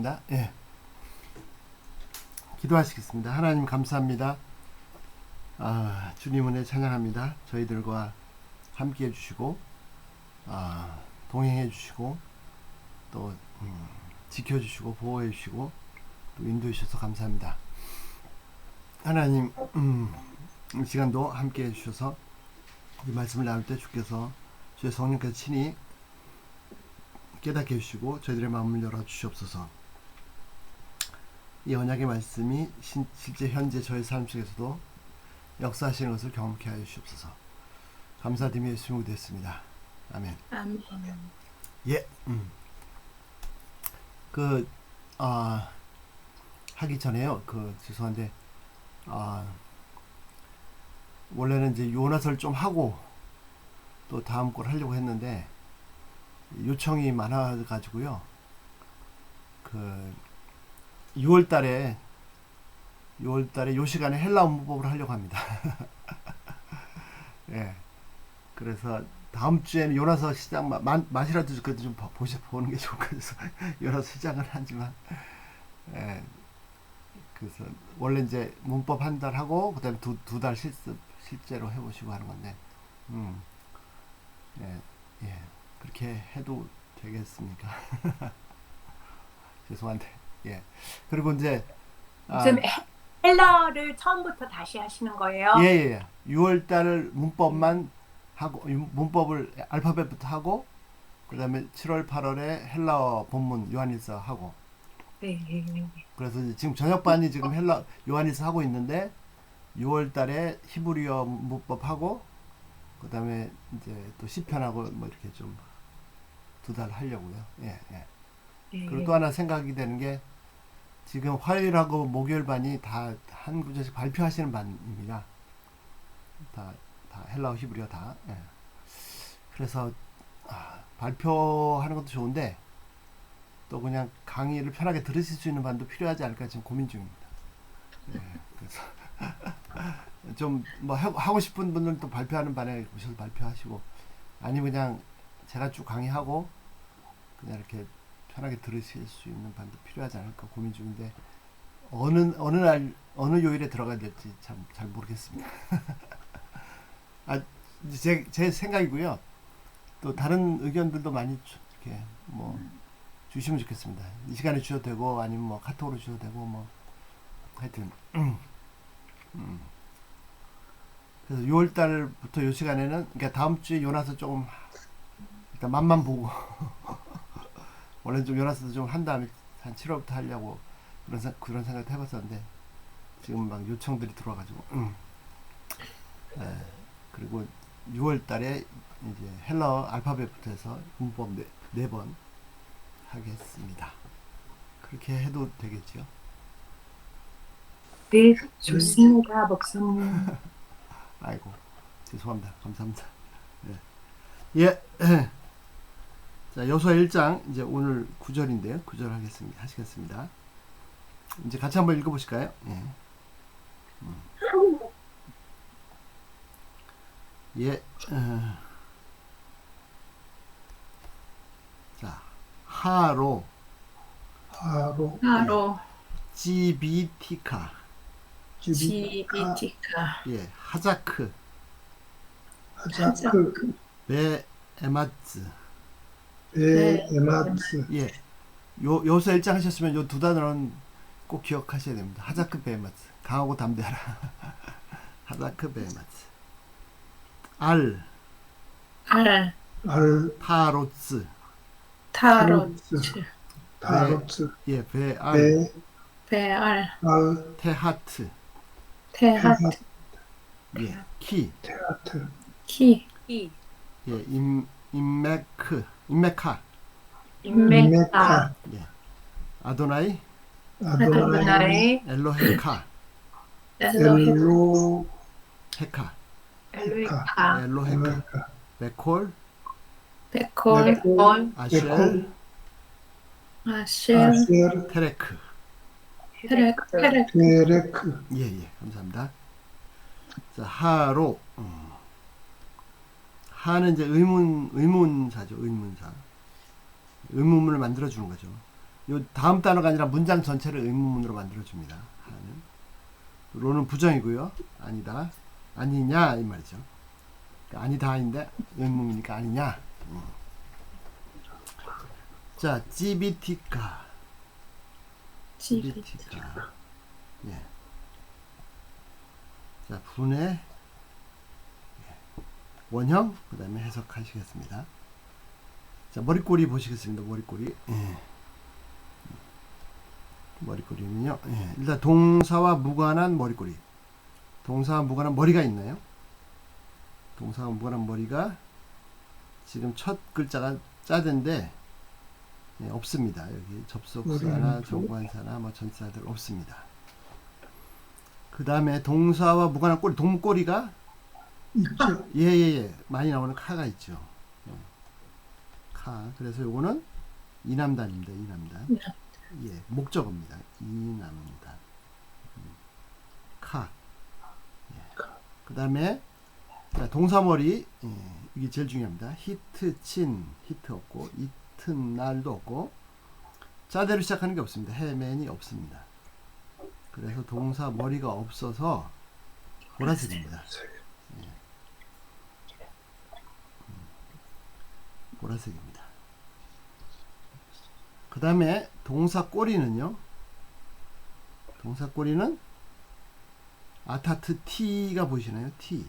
하겠습니다. 예. 기도하시겠습니다. 하나님 감사합니다. 주님 은혜 찬양합니다. 저희들과 함께 해주시고 동행해 주시고 또 지켜주시고 보호해 주시고 또 인도해 주셔서 감사합니다. 하나님 이 시간도 함께 해주셔서 이 말씀을 나눌 때 주께서 주의 성령께서 친히 깨닫게 해주시고 저희들의 마음을 열어주시옵소서. 이 언약의 말씀이 실제 현재 저희 삶 속에서도 역사하시는 것을 경험케 하여 주시옵소서. 감사드리며 예수님으로 됐습니다. 아멘. 아멘. 예. 하기 전에요. 죄송한데 원래는 이제 요나서를 좀 하고 또 다음 걸 하려고 했는데 요청이 많아 가지고요. 6월달에 요 시간에 헬라어 문법을 하려고 합니다. 예. 그래서 다음 주에는 요나서 시작 맛이라도 그래도 좀 보는 게 좋을 것 같아서 요나서 시작을 하지만 예. 그래서 원래 이제 문법 한 달 하고 그다음에 두 달 실제로 해보시고 하는 건데 예. 그렇게 해도 되겠습니까? 죄송한데 예. 그리고 이제 지금 헬라어를 처음부터 다시 하시는 거예요? 예. 6월달 문법만 하고 문법을 알파벳부터 하고 그다음에 7월 8월에 헬라어 본문 요한일서 하고 네. 그래서 지금 저녁반이 지금 요한일서 하고 있는데 6월달에 히브리어 문법 하고 그다음에 이제 또 시편하고 뭐 이렇게 좀 2달 하려고요. 예. 그리고 또 하나 생각이 되는 게 지금 화요일하고 목요일 반이 다 한 구절씩 발표하시는 반입니다. 다 헬라어 히브리어 다. 예. 그래서 발표하는 것도 좋은데 또 그냥 강의를 편하게 들으실 수 있는 반도 필요하지 않을까 지금 고민 중입니다. 예. 그래서 좀 뭐 하고 싶은 분들은 또 발표하는 반에 오셔서 발표하시고 아니면 그냥 제가 쭉 강의하고 그냥 이렇게 편하게 들으실 수 있는 반도 필요하지 않을까 고민 중인데 어느 요일에 들어가야 될지 참 잘 모르겠습니다. 제 생각이고요. 또 다른 의견들도 많이 이렇게 뭐 주시면 좋겠습니다. 이 시간에 주셔도 되고 아니면 뭐 카톡으로 주셔도 되고 뭐 하여튼 그래서 6월 달부터 요 시간에는 그러니까 다음 주에 요나서 조금 일단 맛만 보고 원래는 좀 요나서도 좀 한 다음에 한 7월부터 하려고 그런 생각도 해봤었는데 지금 막 요청들이 들어와가지고 그리고 6월 달에 이제 헬라어 알파벳부터 해서 문법 4번 하겠습니다. 그렇게 해도 되겠죠? 네, 좋습니다, 목사님. 아이고 죄송합니다. 감사합니다. 예. 자, 여호수아 1장 이제 오늘 9절인데요. 9절 하시겠습니다. 이제 같이 한번 읽어보실까요? 예. 자, 하로 지비티카 예, 하자크 베에마츠 예. 여호수아 1장 하셨으면 요 두 단어는 꼭 기억하셔야 됩니다. 하자크 베에마츠 강하고 담대하라. 하자크 베에마츠 알 타로츠 예, 베알 테하트 예, 키 예, 임메카 예, 아도나이 엘로헤카 엘로헤카 베콜 아쉘 테레크 예, 감사합니다. 자, 하로 하는 이제 의문사죠. 의문문을 만들어 주는 거죠. 요 다음 단어가 아니라 문장 전체를 의문문으로 만들어줍니다. 하는. 로는 부정이고요. 아니다. 아니냐 이 말이죠. 그러니까 아니다인데 의문이니까 아니냐. 자, GBT가. GBT가. 예. 자, 분해. 예. 원형. 그 다음에 해석하시겠습니다. 자, 머리꼬리 보시겠습니다. 머리꼬리. 예. 머리꼬리는요. 예. 일단 동사와 무관한 머리꼬리. 동사와 무관한 머리가 있나요? 동사와 무관한 머리가 지금 첫 글자가 짜된데 예, 없습니다. 여기 접속사나 정관사나 뭐 전사들 없습니다. 그 다음에 동사와 무관한 꼬리, 동물꼬리가 있죠. 예예예 많이 나오는 카가 있죠. 예. 카. 그래서 요거는 이남단입니다. 이남단. 예, 목적어입니다. 이남단. 카. 예. 그 다음에 동사머리. 예, 이게 제일 중요합니다. 히트, 친. 히트 없고 이튿날도 없고 자대로 시작하는 게 없습니다. 해맨이 없습니다. 그래서 동사 머리가 없어서 보라색입니다. 예. 보라색입니다. 그 다음에 동사 꼬리는요. 동사 꼬리는 아타트 T가 보이시나요? T.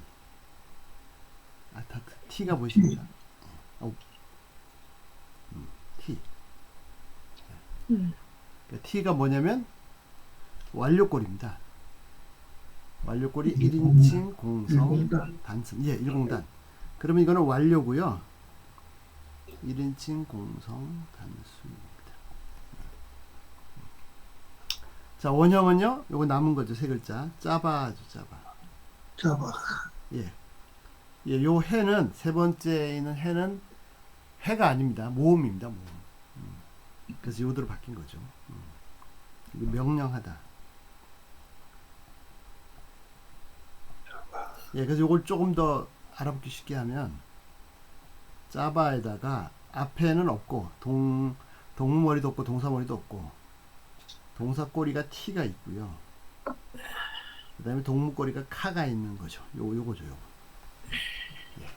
아타트 T가 보이십니까? T. 그러니까 T가 뭐냐면 완료꼴입니다. 완료꼴이 1인칭 공성 단순. 예, 1공단. 그러면 이거는 완료고요. 1인칭 공성 단수입니다. 자, 원형은요. 요거 남은 거죠. 세 글자. 짜바죠, 짜바. 잡아. 예. 예, 요 해는 세 번째에 있는 해는 해가 아닙니다. 모음입니다. 모음. 그래서 요대로 바뀐 거죠. 이거 명령하다. 예, 그래서 요걸 조금 더 알아보기 쉽게 하면 짜바에다가 앞에는 없고 동물머리도 없고 동사머리도 없고 동사 꼬리가 T가 있고요. 그 다음에 동물 꼬리가 카가 있는 거죠. 요거죠, 요거. 예.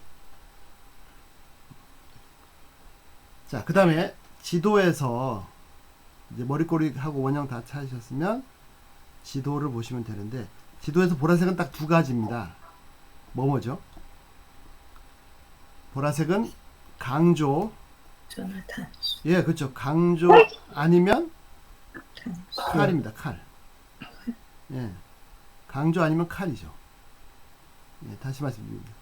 자, 그 다음에 지도에서 이제 머리꼬리하고 원형 다 찾으셨으면 지도를 보시면 되는데 지도에서 보라색은 딱 두 가지입니다. 뭐죠? 보라색은 강조. 예, 그렇죠. 강조 아니면 칼입니다. 칼. 예. 강조 아니면 칼이죠. 예, 다시 말씀드립니다.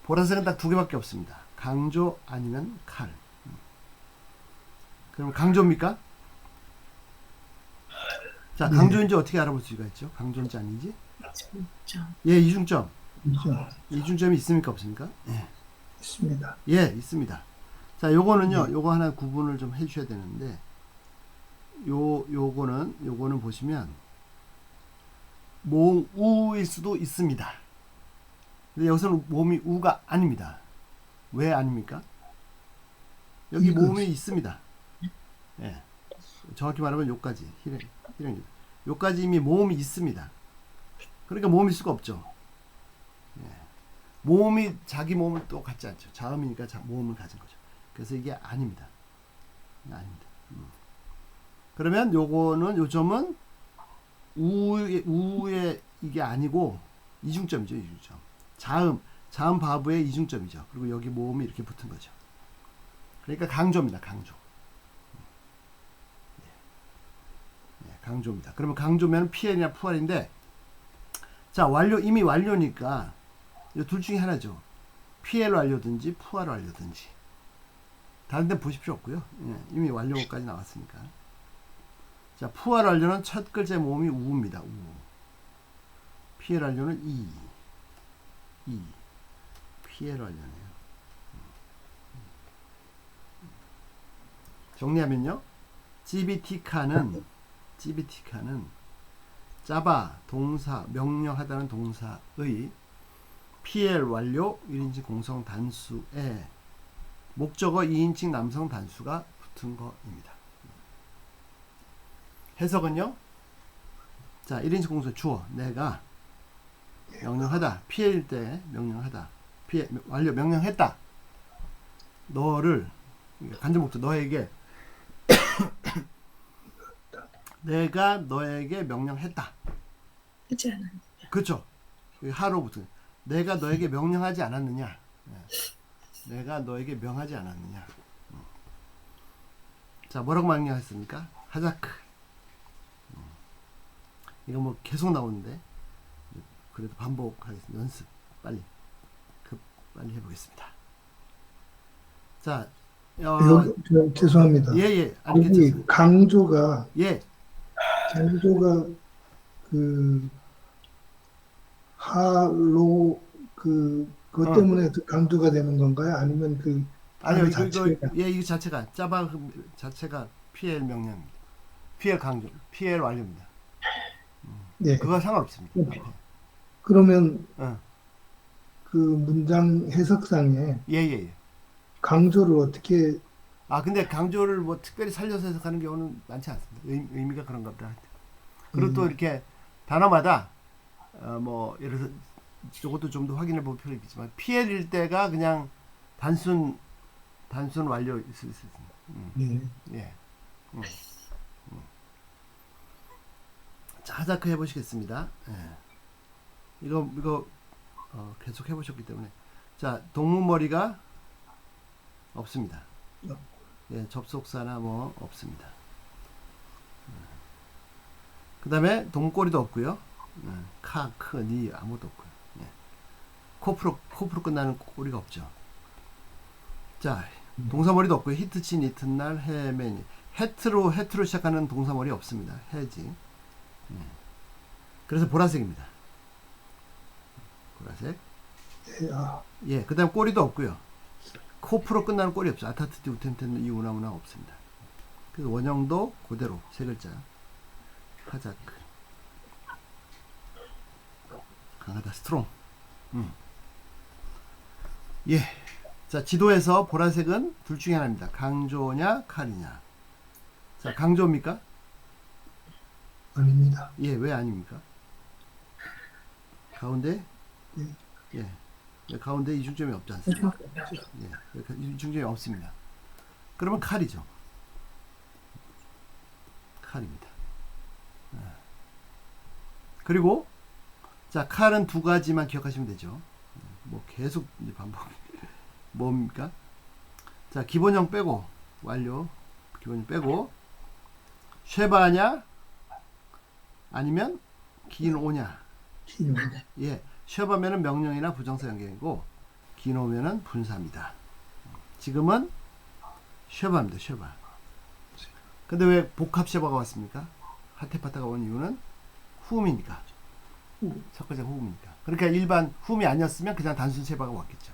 보라색은 딱 두 개밖에 없습니다. 강조 아니면 칼. 그럼 강조입니까? 자, 강조인지 어떻게 알아볼 수가 있죠? 강조인지 아닌지? 예, 이중점. 있죠. 이중점이 있습니까? 없습니까? 예. 있습니다. 예, 있습니다. 자, 요거는요, 요거 하나 구분을 좀 해주셔야 되는데, 요거는 보시면, 모음 우일 수도 있습니다. 근데 여기서는 모음이 우가 아닙니다. 왜 아닙니까? 여기 모음이 있습니다. 예. 정확히 말하면 요까지. 희령. 요까지 이미 모음이 있습니다. 그러니까 모음일 수가 없죠. 예. 모음이 자기 모음을 또 갖지 않죠. 자음이니까 모음을 가진 거죠. 그래서 이게 아닙니다. 아닙니다. 그러면 요거는 요점은 우의 이게 아니고 이중점이죠. 이중점. 자음 바브의 이중점이죠. 그리고 여기 모음이 이렇게 붙은 거죠. 그러니까 강조입니다. 강조. 예, 강조입니다. 그러면 강조면 PL이나 PR인데 자, 이미 완료니까 이 둘 중에 하나죠. PL 완료든지 PR 완료든지. 다른 데 보실 필요 없고요. 예, 이미 완료까지 나왔으니까. 자, PR 완료는 첫 글자 모음이 우입니다. 우. PL 완료는 이. PL 완료네요. 정리하면요. GBT카는 짜바 동사 명령하다는 동사의 PL 완료 1인칭 공성 단수에 목적어 2인칭 남성 단수가 붙은 거입니다. 해석은요. 자, 1인칭 공수 주어. 내가 명령하다. 피해일 때 명령하다. 피해 완료 명령했다. 너를 간접 목적 너에게 내가 너에게 명령했다. 하지 않았. 그렇죠. 하로부터 내가 너에게 명령하지 않았느냐. 예. 내가 너에게 명하지 않았느냐. 자, 뭐라고 명령했습니까? 하자크. 이거 뭐 계속 나오는데 그래도 반복하겠습니다. 연습 빨리 빨리 해보겠습니다. 자, 여기 죄송합니다. 예예, 아니 여기 괜찮습니다. 강조가 예, 그 하로 그것 때문에 강조가 되는 건가요? 아니면 그 아니요, 단어 자체가 이거 자체가 짜바 자체가 PL 명령입니다. PL 강조, PL 완료입니다. 네. 그거 상관없습니다. 앞에. 그러면 어. 그 문장 해석상에 예. 강조를 어떻게 아, 근데 강조를 뭐 특별히 살려서 해석하는 경우는 많지 않습니다. 의미가 그런가 보다. 그리고 또 이렇게 단어마다 뭐 예를 들어서 이것도 좀 더 확인해 볼 필요가 있겠지만 PL일 때가 그냥 단순 완료 있을 수 있습니다. 예. 예. 자, 하자크 해보시겠습니다. 예. 이거 계속 해보셨기 때문에 자, 동무머리가 없습니다. 예, 접속사나 뭐 없습니다. 그 다음에 동꼬리도 없고요. 카, 크, 니 아무것도 없고요. 예. 코프로 끝나는 꼬리가 없죠. 자, 동사머리도 없고요. 히트친, 이튿날, 해맨이. 해트로 시작하는 동사머리 없습니다. 해지. 그래서 보라색입니다. 보라색. 예, 그 다음 꼬리도 없고요. 코프로 끝나는 꼬리 없죠. 아타트티, 우텐텐, 이우나무나 없습니다. 그래서 원형도 그대로 세 글자. 하자크. 강하다, 스트롱. 예. 자, 지도에서 보라색은 둘 중에 하나입니다. 강조냐, 칼이냐. 자, 강조입니까? 아닙니다. 예, 왜 아닙니까? 가운데? 예. 가운데 이중점이 없지 않습니까? 예. 이중점이 없습니다. 그러면 칼이죠. 칼입니다. 그리고 자, 칼은 두 가지만 기억하시면 되죠. 뭐 계속 이제 반복. 뭡니까? 자, 기본형 빼고 완료. 기본형 빼고 쉐바냐 아니면 기노냐. 예, 쉐바면은 명령이나 부정사 연결이고 기노면은 분사입니다. 지금은 쉐바입니다. 쉐바. 근데 왜 복합 쉐바가 왔습니까? 하테파타가 온 이유는 후음이니까. 첫 글자 후음이니까. 그러니까 일반 후음이 아니었으면 그냥 단순 쉐바가 왔겠죠.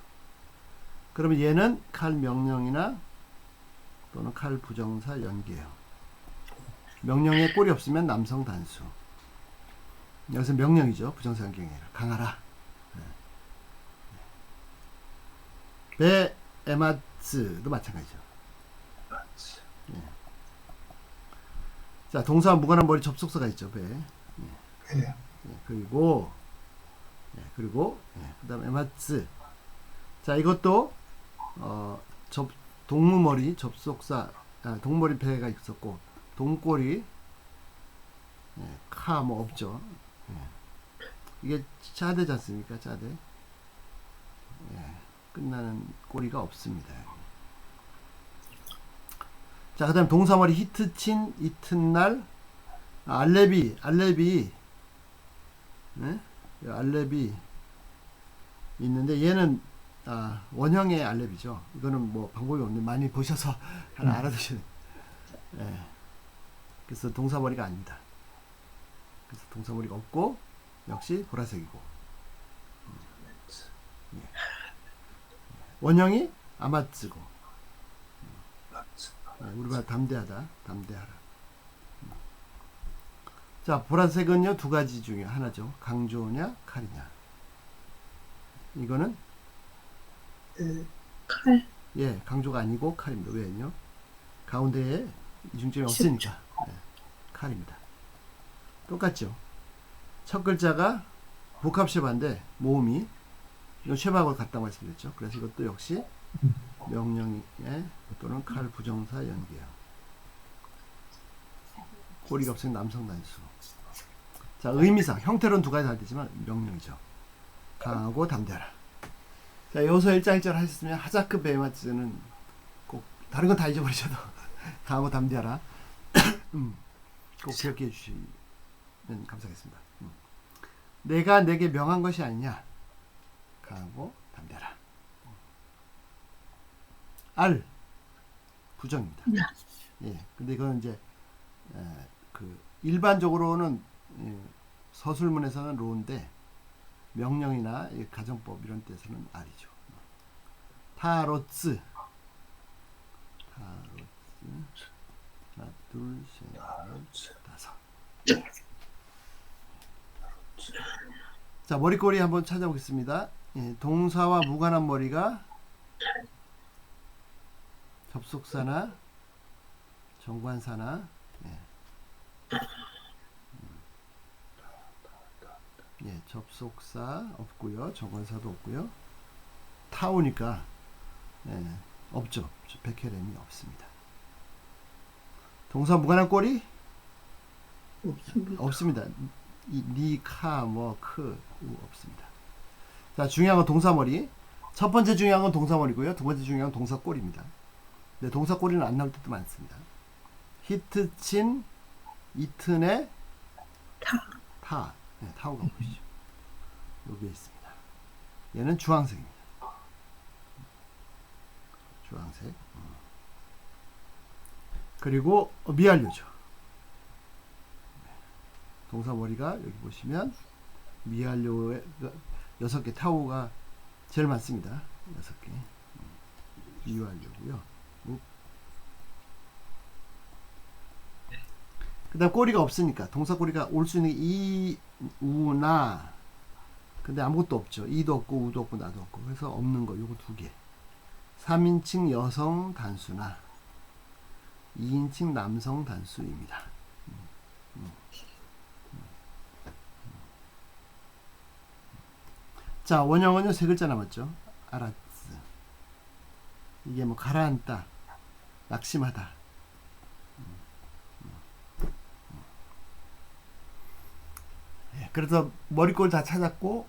그러면 얘는 칼 명령이나 또는 칼 부정사 연계예요. 명령에 꼴이 없으면 남성 단수. 여기서 명령이죠. 부정사 연결이 아니라 강하라. 배 에마츠도 마찬가지죠. 예. 자, 동사와 무관한 머리 접속사가 있죠. 배. 예. 그리고 그다음 에마츠. 자, 이것도 동무머리 접속사, 동머리 배가 있었고 동꼬리, 카 뭐 없죠. 이게 짜대지 않습니까? 짜대. 끝나는 꼬리가 없습니다. 자, 그 다음 동사머리 히트친, 이튿날, 알레비, 알레비 있는데 얘는 원형의 알레비죠. 이거는 뭐 방법이 없는데 많이 보셔서 하나 알아두시는. 그래서 동사머리가 아닙니다. 그래서 동사머리가 없고 역시 보라색이고. 원형이 아마츠고. 우리말 담대하다, 담대하라. 자, 보라색은요 두 가지 중에 하나죠. 강조냐, 칼이냐. 이거는 칼. 예, 강조가 아니고 칼입니다. 왜요? 가운데에 이중점이 없으니까. 칼입니다. 똑같죠? 첫 글자가 복합 쉐바인데 모음이 이건 쉐바하고 같다고 말씀드렸죠. 그래서 이것도 역시 명령에 또는 칼 부정사 연기형. 꼬리가 없으면 남성 단수. 자, 의미상 형태로는 두 가지 다 되지만 명령이죠. 강하고 담대하라. 자, 여기서 일장일절 하셨으면 하자크 베헤마츠는 꼭 다른 건 다 잊어버리셔도 강하고 담대하라. 꼭 기억해 주시면 감사하겠습니다. 내가 내게 명한 것이 아니냐. 강하고 담대하라. 알 부정입니다. 예, 근데 이거는 이제 그 일반적으로는 서술문에서는 로인데 명령이나 가정법 이런 데서는 알이죠. 타로츠 하나 둘셋넷 다섯. 자, 머리꼬리 한번 찾아보겠습니다. 예, 동사와 무관한 머리가 접속사나 정관사나 예, 접속사 없고요, 정관사도 없고요. 타오니까 없죠. 백혈엠이 없습니다. 동사 무관한 꼬리 없습니다. 없습니다. 니, 카, 뭐, 크 없습니다. 자, 중요한 건 동사머리. 첫 번째 중요한 건 동사머리고요. 두 번째 중요한 건 동사꼬리입니다. 근데 동사꼬리는 안 나올 때도 많습니다. 히트, 친, 이튼의 타. 네, 타오가 보이죠. 여기에 있습니다. 얘는 주황색입니다. 주황색. 그리고 미완료죠. 동사 머리가 여기 보시면 미완료의 6개 타오가 제일 많습니다. 6개. 미완료고요. 그 다음 꼬리가 없으니까 동사 꼬리가 올 수 있는 이, 우, 나. 근데 아무것도 없죠. 이도 없고 우도 없고 나도 없고. 그래서 없는 거 요거 2개. 3인칭 여성 단수나 2인칭 남성 단수입니다. 자, 원형은요 3글자 남았죠. 아라츠. 이게 뭐 가라앉다, 낙심하다. 그래서 머리꼴 다 찾았고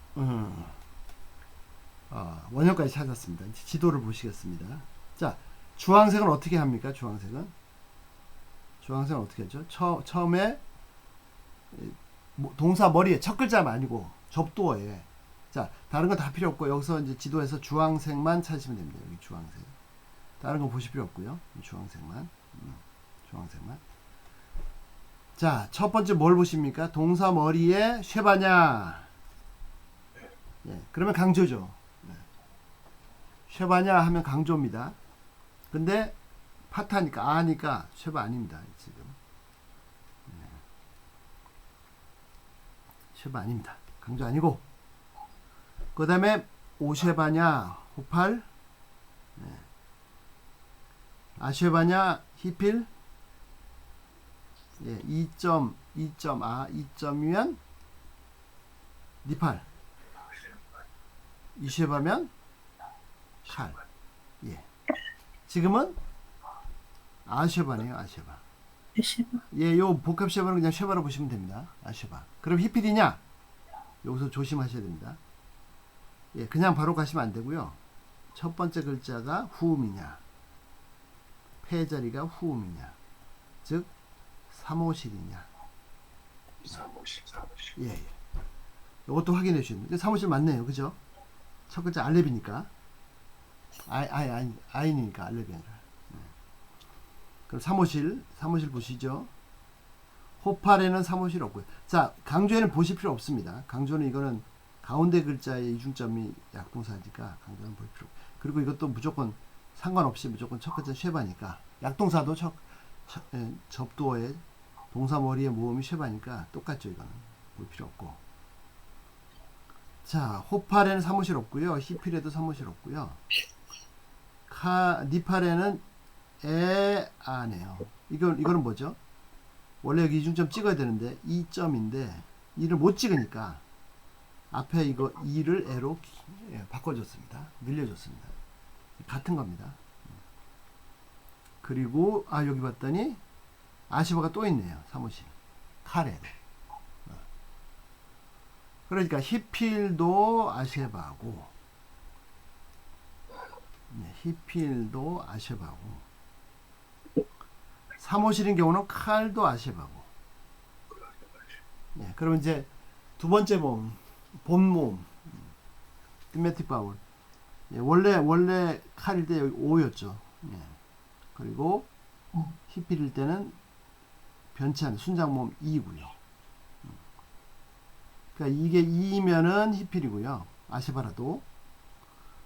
원형까지 찾았습니다. 이제 지도를 보시겠습니다. 자, 주황색은 어떻게 합니까? 주황색은 어떻게 하죠? 처음에 동사 머리에 첫 글자만 아니고 접두어에. 자, 다른 거 다 필요 없고 여기서 이제 지도에서 주황색만 찾으시면 됩니다. 여기 주황색. 다른 거 보실 필요 없고요. 주황색만. 자, 첫 번째 뭘 보십니까? 동사 머리에 쉐바냐. 예, 그러면 강조죠. 쉐바냐 하면 강조입니다. 근데 파타니까 아니까 쉐바 아닙니다. 지금 쉐바 아닙니다. 강조 아니고. 그 다음에 오쉐바냐 호팔, 아쉐바냐 히필. 예, 2.2면 니팔, 이쉐바면 칼. 예, 지금은 아쉐바네요. 아쉐바. 예, 요 복합 쉐바는 그냥 쉐바로 보시면 됩니다. 아쉐바. 그럼 히필이냐? 여기서 조심하셔야 됩니다. 예, 그냥 바로 가시면 안 되고요. 첫 번째 글자가 후음이냐, 폐자리가 후음이냐, 즉 사무실이냐. 사무실. 예. 이것도 확인해 주시면. 근데 사무실 맞네요. 그죠? 첫 글자 알렙이니까. 아인이니까 알렙이 아니라. 그럼 사무실 보시죠. 호팔에는 사무실 없고요. 자, 강조에는 보실 필요 없습니다. 강조는 이거는 가운데 글자의 이중점이 약동사니까 강조는 볼 필요 없고. 그리고 이것도 무조건 상관없이 무조건 첫 글자 쉐바니까. 약동사도 접두어에 동사 머리에 모음이 쉐바니까 똑같죠. 이거는 볼 필요 없고. 자, 호팔에는 사무실 없고요. 히필에도 사무실 없고요. 니팔에는 에아네요. 이거는 뭐죠? 원래 여기 이중점 찍어야 되는데 2점인데 2를 못 찍으니까 앞에 이거 2를 A로 바꿔줬습니다. 늘려줬습니다. 같은 겁니다. 그리고 여기 봤더니 아시바가 또 있네요. 사무실 카레. 그러니까 히필도 아셰바고, 히필도 아셰바고, 사무실인 경우는 칼도 아셰바고. 그러면 이제 두 번째 모음, 본모음, 디메틱 바울. 원래 칼일 때 여기 5였죠. 그리고 히필일 때는 변치 않은 순장 모음 2고요. 그러니까 이게 2면은 히필이고요. 아셰바라도.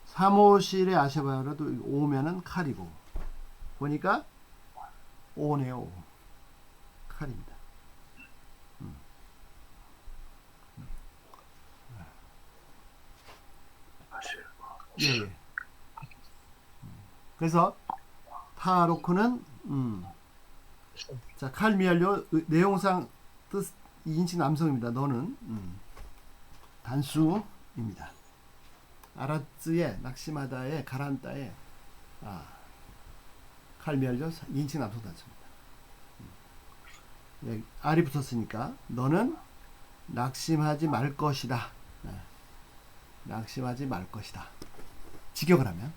사무실의 아셰바라도 5면은 칼이고. 보니까 5네요. 5. 칼입니다. 예. 그래서 타로크는 자, 칼미알료 내용상 뜻 2인칭 남성입니다. 너는 단수입니다. 아라츠의 낙시마다의 가란따의 칼미알료 2인칭 남성 단수입니다. 알이 붙었으니까 너는 낙심하지 말 것이다. 낙심하지 말 것이다. 직역을 하면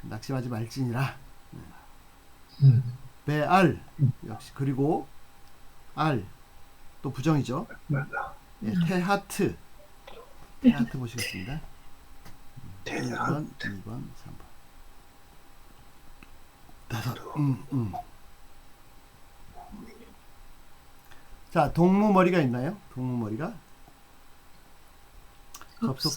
낙심하지 말지니라. 배알 역시. 그리고 알 또 부정이죠. 테하트 보시겠습니다. 1번, 2번, 3번. 다섯. 자, 동무머리가 있나요? 동무머리가 접속.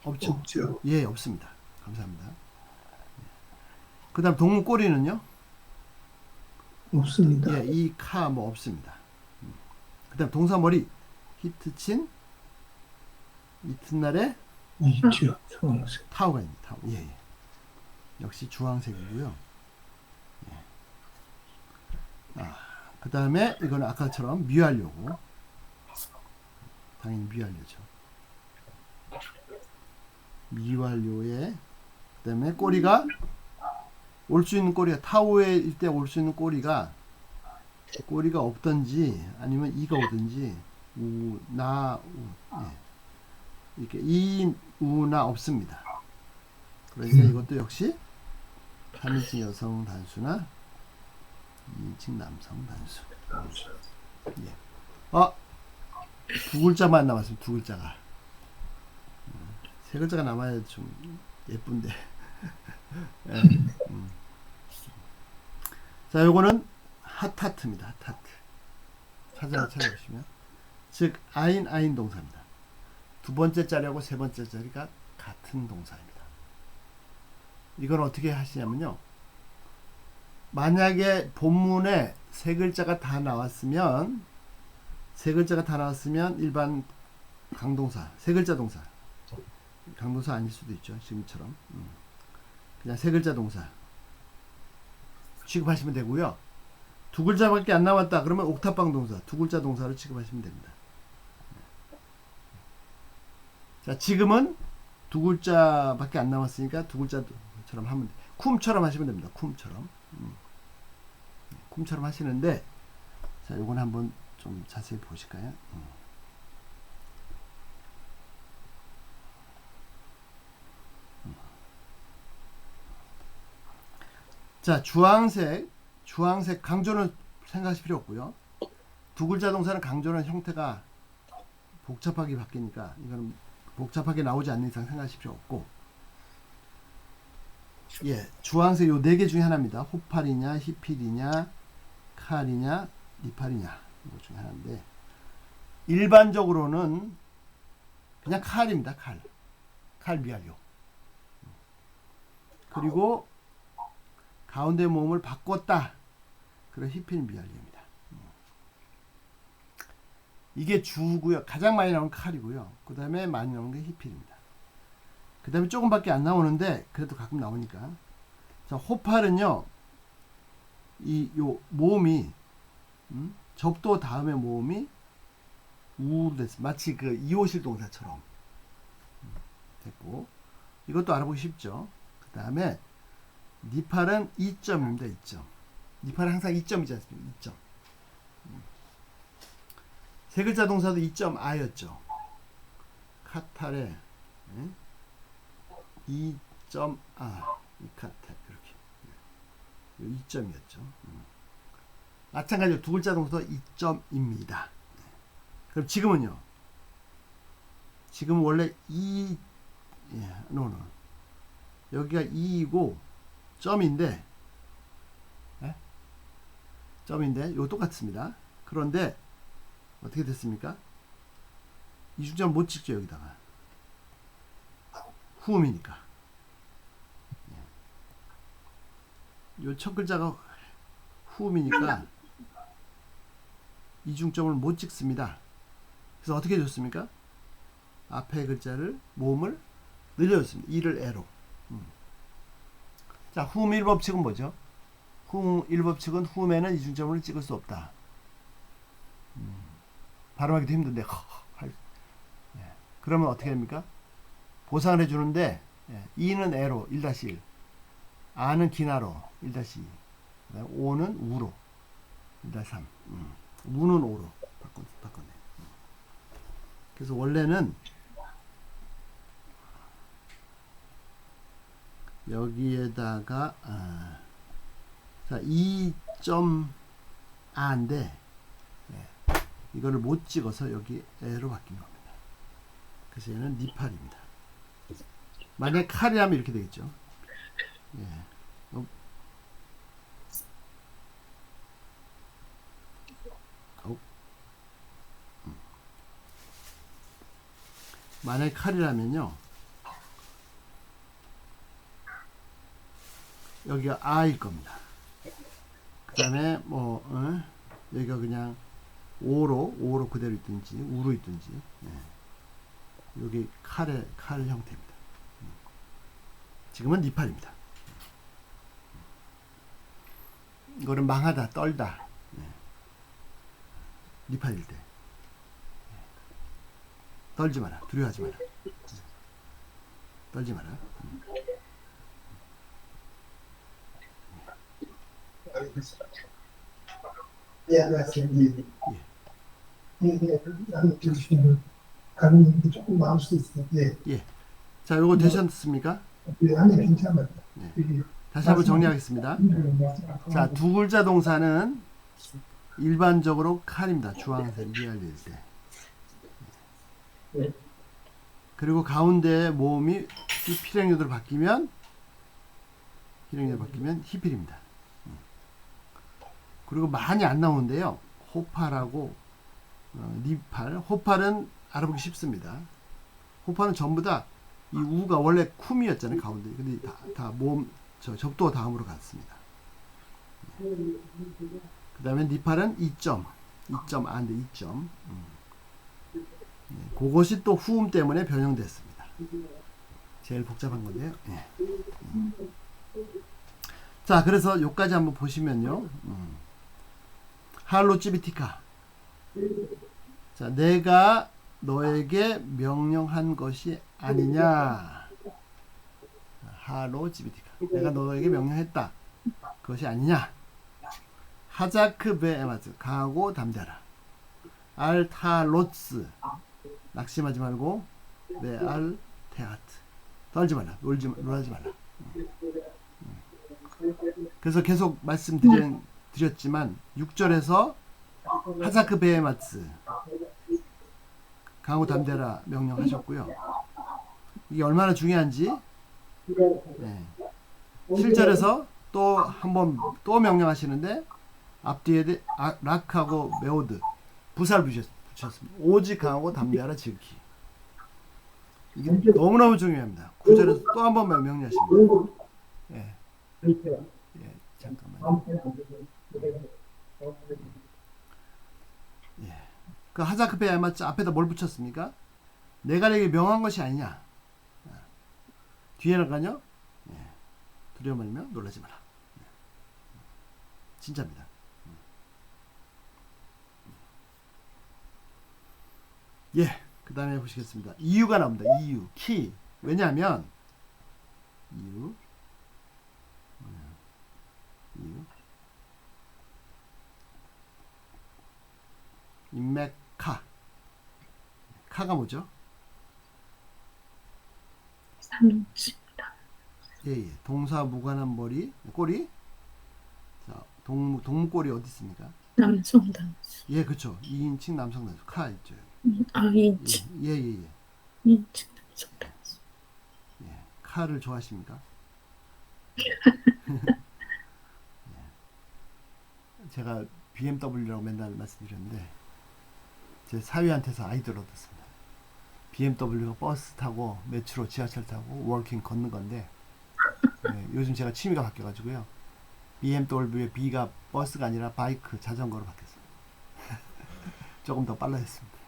없죠. 예, 없습니다. 감사합니다. 그 다음 동무꼬리는요? 없습니다. 예, 이 카 뭐 없습니다. 그 다음 동사머리 히트친 이튿날에 있죠. 주황색. 타오가 있습니다. 타오. 예. 역시 주황색이고요. 그 다음에 이거는 아까처럼 미완료고, 당연히 미완료죠. 미완료에 그 다음에 꼬리가 올 수 있는 꼬리가 타오일 때 올 수 있는 꼬리가 없든지 아니면 이가 오든지 우, 나, 우, 이렇게 이, 우나 없습니다. 그러니까 이것도 역시 3인칭 여성 단수나 2인칭 남성 단수. 두 글자만 남았습니다. 두 글자가. 세 글자가 남아야 좀 예쁜데. 자, 요거는 핫하트입니다. 핫하트. 찾아보시면, 즉 아인 동사입니다. 두 번째 자리하고 세 번째 자리가 같은 동사입니다. 이건 어떻게 하시냐면요, 만약에 본문에 세 글자가 다 나왔으면 일반 강동사, 세 글자 동사, 강동사 아닐 수도 있죠. 지금처럼 그냥 세 글자 동사 취급하시면 되고요. 두 글자밖에 안 남았다 그러면 옥탑방 동사, 두 글자 동사로 취급하시면 됩니다. 자, 지금은 두 글자밖에 안 남았으니까 두 글자처럼 하면 쿰처럼 하시면 됩니다. 쿰처럼 하시는데, 자, 요건 한번 좀 자세히 보실까요? 자, 주황색 강조는 생각하실 필요 없고요. 두 글자 동사는 강조는 형태가 복잡하게 바뀌니까 이거는 복잡하게 나오지 않는 이상 생각하실 필요 없고, 예, 주황색 요 네 개 중에 하나입니다. 호팔이냐, 히필이냐, 칼이냐, 리팔이냐, 이거 중에 하나인데, 일반적으로는 그냥 칼입니다. 칼 미알료. 그리고 가운데 모음을 바꿨다. 그래 히필 미알료입니다. 이게 주고요. 가장 많이 나오는 칼이고요. 그 다음에 많이 나오는 게 히필입니다. 그 다음에 조금밖에 안 나오는데 그래도 가끔 나오니까. 자, 호팔은요, 이 요 모음이 접도 다음에 모음이 우로 됐어. 마치 그 이호실 동사처럼 됐고, 이것도 알아보기 쉽죠. 그 다음에 니팔은 2점입니다. 2점. 니팔은 항상 2점이지 않습니까? 2점. 세 글자 동사도 2점 아였죠. 카탈에 2점 아, 이 카탈 이렇게 2점이었죠. 마찬가지로 두 글자 동사도 2점입니다. 그럼 지금은요? 지금 원래 여기가 2이고 점인데, 점인데 이거 똑같습니다. 그런데 어떻게 됐습니까? 이중점 못 찍죠. 여기다가 후음이니까. 요 첫 글자가 후음이니까 이중점을 못 찍습니다. 그래서 어떻게 해줬습니까? 앞에 글자를 모음을 늘려줬습니다. 이를 에로. 자, 후음 1법칙은 뭐죠? 후음 1법칙은 후음에는 이중점을 찍을 수 없다. 발음하기도 힘든데 그러면 어떻게 됩니까? 보상을 해주는데 이는 에로 1-1, 아는 기나로 1-2, 오는 우로 1-3, 우는 오로 바꿨네. 그래서 원래는 여기에다가 자 2점 아인데 이거를 못 찍어서 여기 에로 바뀐 겁니다. 그래서 얘는 니팔입니다. 만약에 칼이라면 이렇게 되겠죠. 만약에 칼이라면요, 여기가 아일 겁니다. 그 다음에 여기가 그냥 오로 그대로 있든지 우로 있든지, 여기 칼 형태입니다. 지금은 니팔입니다. 이거는 망하다, 떨다, 니팔일 때 떨지 마라, 두려워하지 마라, 떨지 마라. 예, 안녕하세요. 나는 들으시는 가능성이 조금 많을 수 있어요. 예. 자, 요거 되셨습니까? 아니, 괜찮아요. 다시 한번 정리하겠습니다. 자, 두 글자 동사는 일반적으로 칼입니다. 주황색 이해할 때. 그리고 가운데 모음이 필행유도로 바뀌면 히필입니다. 그리고 많이 안 나오는데요. 호팔하고 니팔. 호팔은 알아보기 쉽습니다. 호팔은 전부 다 이 우가 원래 쿰이었잖아요, 가운데. 근데 다 모음 접도 다음으로 갔습니다. 그 다음에 니팔은 2점 안돼 2점. 그것이 또 후음 때문에 변형됐습니다. 제일 복잡한 건데요. 자, 그래서 요까지 한번 보시면요. 할로 찌비티카. 자, 내가 너에게 명령한 것이 아니냐. 할로 찌비티카. 내가 너에게 명령했다. 그것이 아니냐. 하자크 베 에마즈. 강하고 담대하라. 알타로츠. 낙심하지 말고 베알 테아트. 떨지 말라. 놀라지 말라. 그래서 계속 말씀드렸지만 6절에서 하자크 베에마츠 강하고 담대라 명령하셨고요. 이게 얼마나 중요한지 7절에서 또 한번 또 명령하시는데 앞뒤에 락하고 메오드 부사를 붙였습니다. 오직 강하고 담대하라 지극히. 이게 너무너무 중요합니다. 9절에서 또 한 번 명령하십니다. 잠깐만요. 그 하자크베 알마츠 앞에다 뭘 붙였습니까? 내가 내게 명한 것이 아니냐. 뒤에는요, 두려워 말며 놀라지 마라. 진짜입니다. 예, 그 다음에 보시겠습니다. 이유가 나옵니다. 이유, 키. 왜냐하면 이유, 이유, 인맥 카. 카가 뭐죠? 삼십니다. 예, 예. 동사 무관한 머리, 꼬리. 자, 동물꼬리 어디 있습니까? 남성 단수. 예, 그렇죠. 2인칭 남성 단수 카 있죠. 아, 인칭. 예, 예, 예. 인칭 남성 단수. 예. 카를 좋아하십니까? 제가 BMW라고 맨날 말씀드렸는데 제 사위한테서 아이디어를 얻었습니다. BMW가 버스 타고 메트로 지하철 타고 워킹 걷는 건데 요즘 제가 취미가 바뀌어가지고요. BMW의 B가 버스가 아니라 바이크 자전거로 바뀌었어요. 조금 더 빨라졌습니다.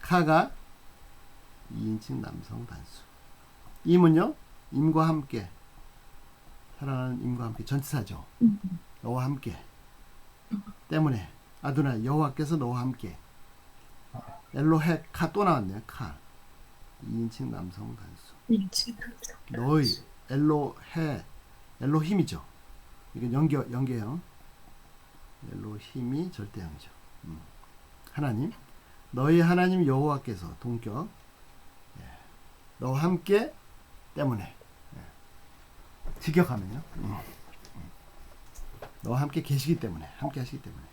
카가 2인칭 남성 단수. 임은요? 임과 함께 사랑하는 임과 함께 전치사죠. 너와 함께 때문에 아도나 여호와께서 너와 함께 엘로헤 카 또 나왔네요. 카 2인칭 남성 단수. 인칭 남성. 너희 엘로헤 엘로힘이죠. 이건 연계형. 엘로힘이 절대형이죠. 하나님 너희 하나님 여호와께서 동격 너와 함께 때문에 직역하면요. 너와 함께 계시기 때문에 함께 하시기 때문에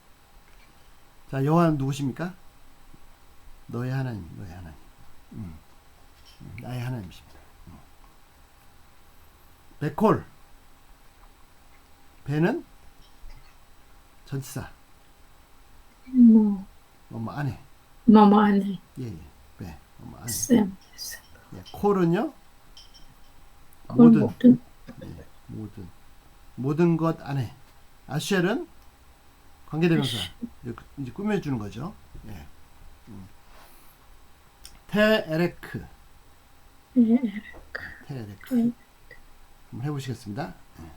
자 여호와는 누구십니까? 너의 하나님 너의 하나님 나의 하나님이십니다. 베콜 배는 전치사 뭐 안에 뭐뭐 안에 예예 배 안에 쌤. 예, 콜은요 모든 모든 것 안에 아쉘은 관계대명사 이제 꾸며주는 거죠. 예. 테에레크 테에레크 한번 해보시겠습니다. 예.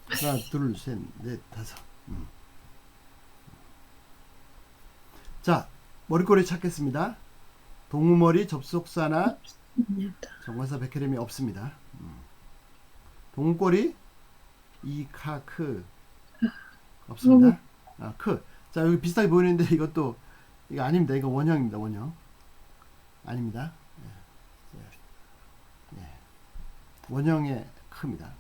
하나 둘 셋 넷 다섯 자 머리꼬리 찾겠습니다. 동물머리 접속사나 정관사 백해림이 없습니다. 동물꼬리 이카크 없습니다. 아, 크. 자 여기 비슷하게 보이는데 이것도 이거 아닙니다. 이거 원형입니다. 원형 아닙니다. 예. 원형의 크입니다.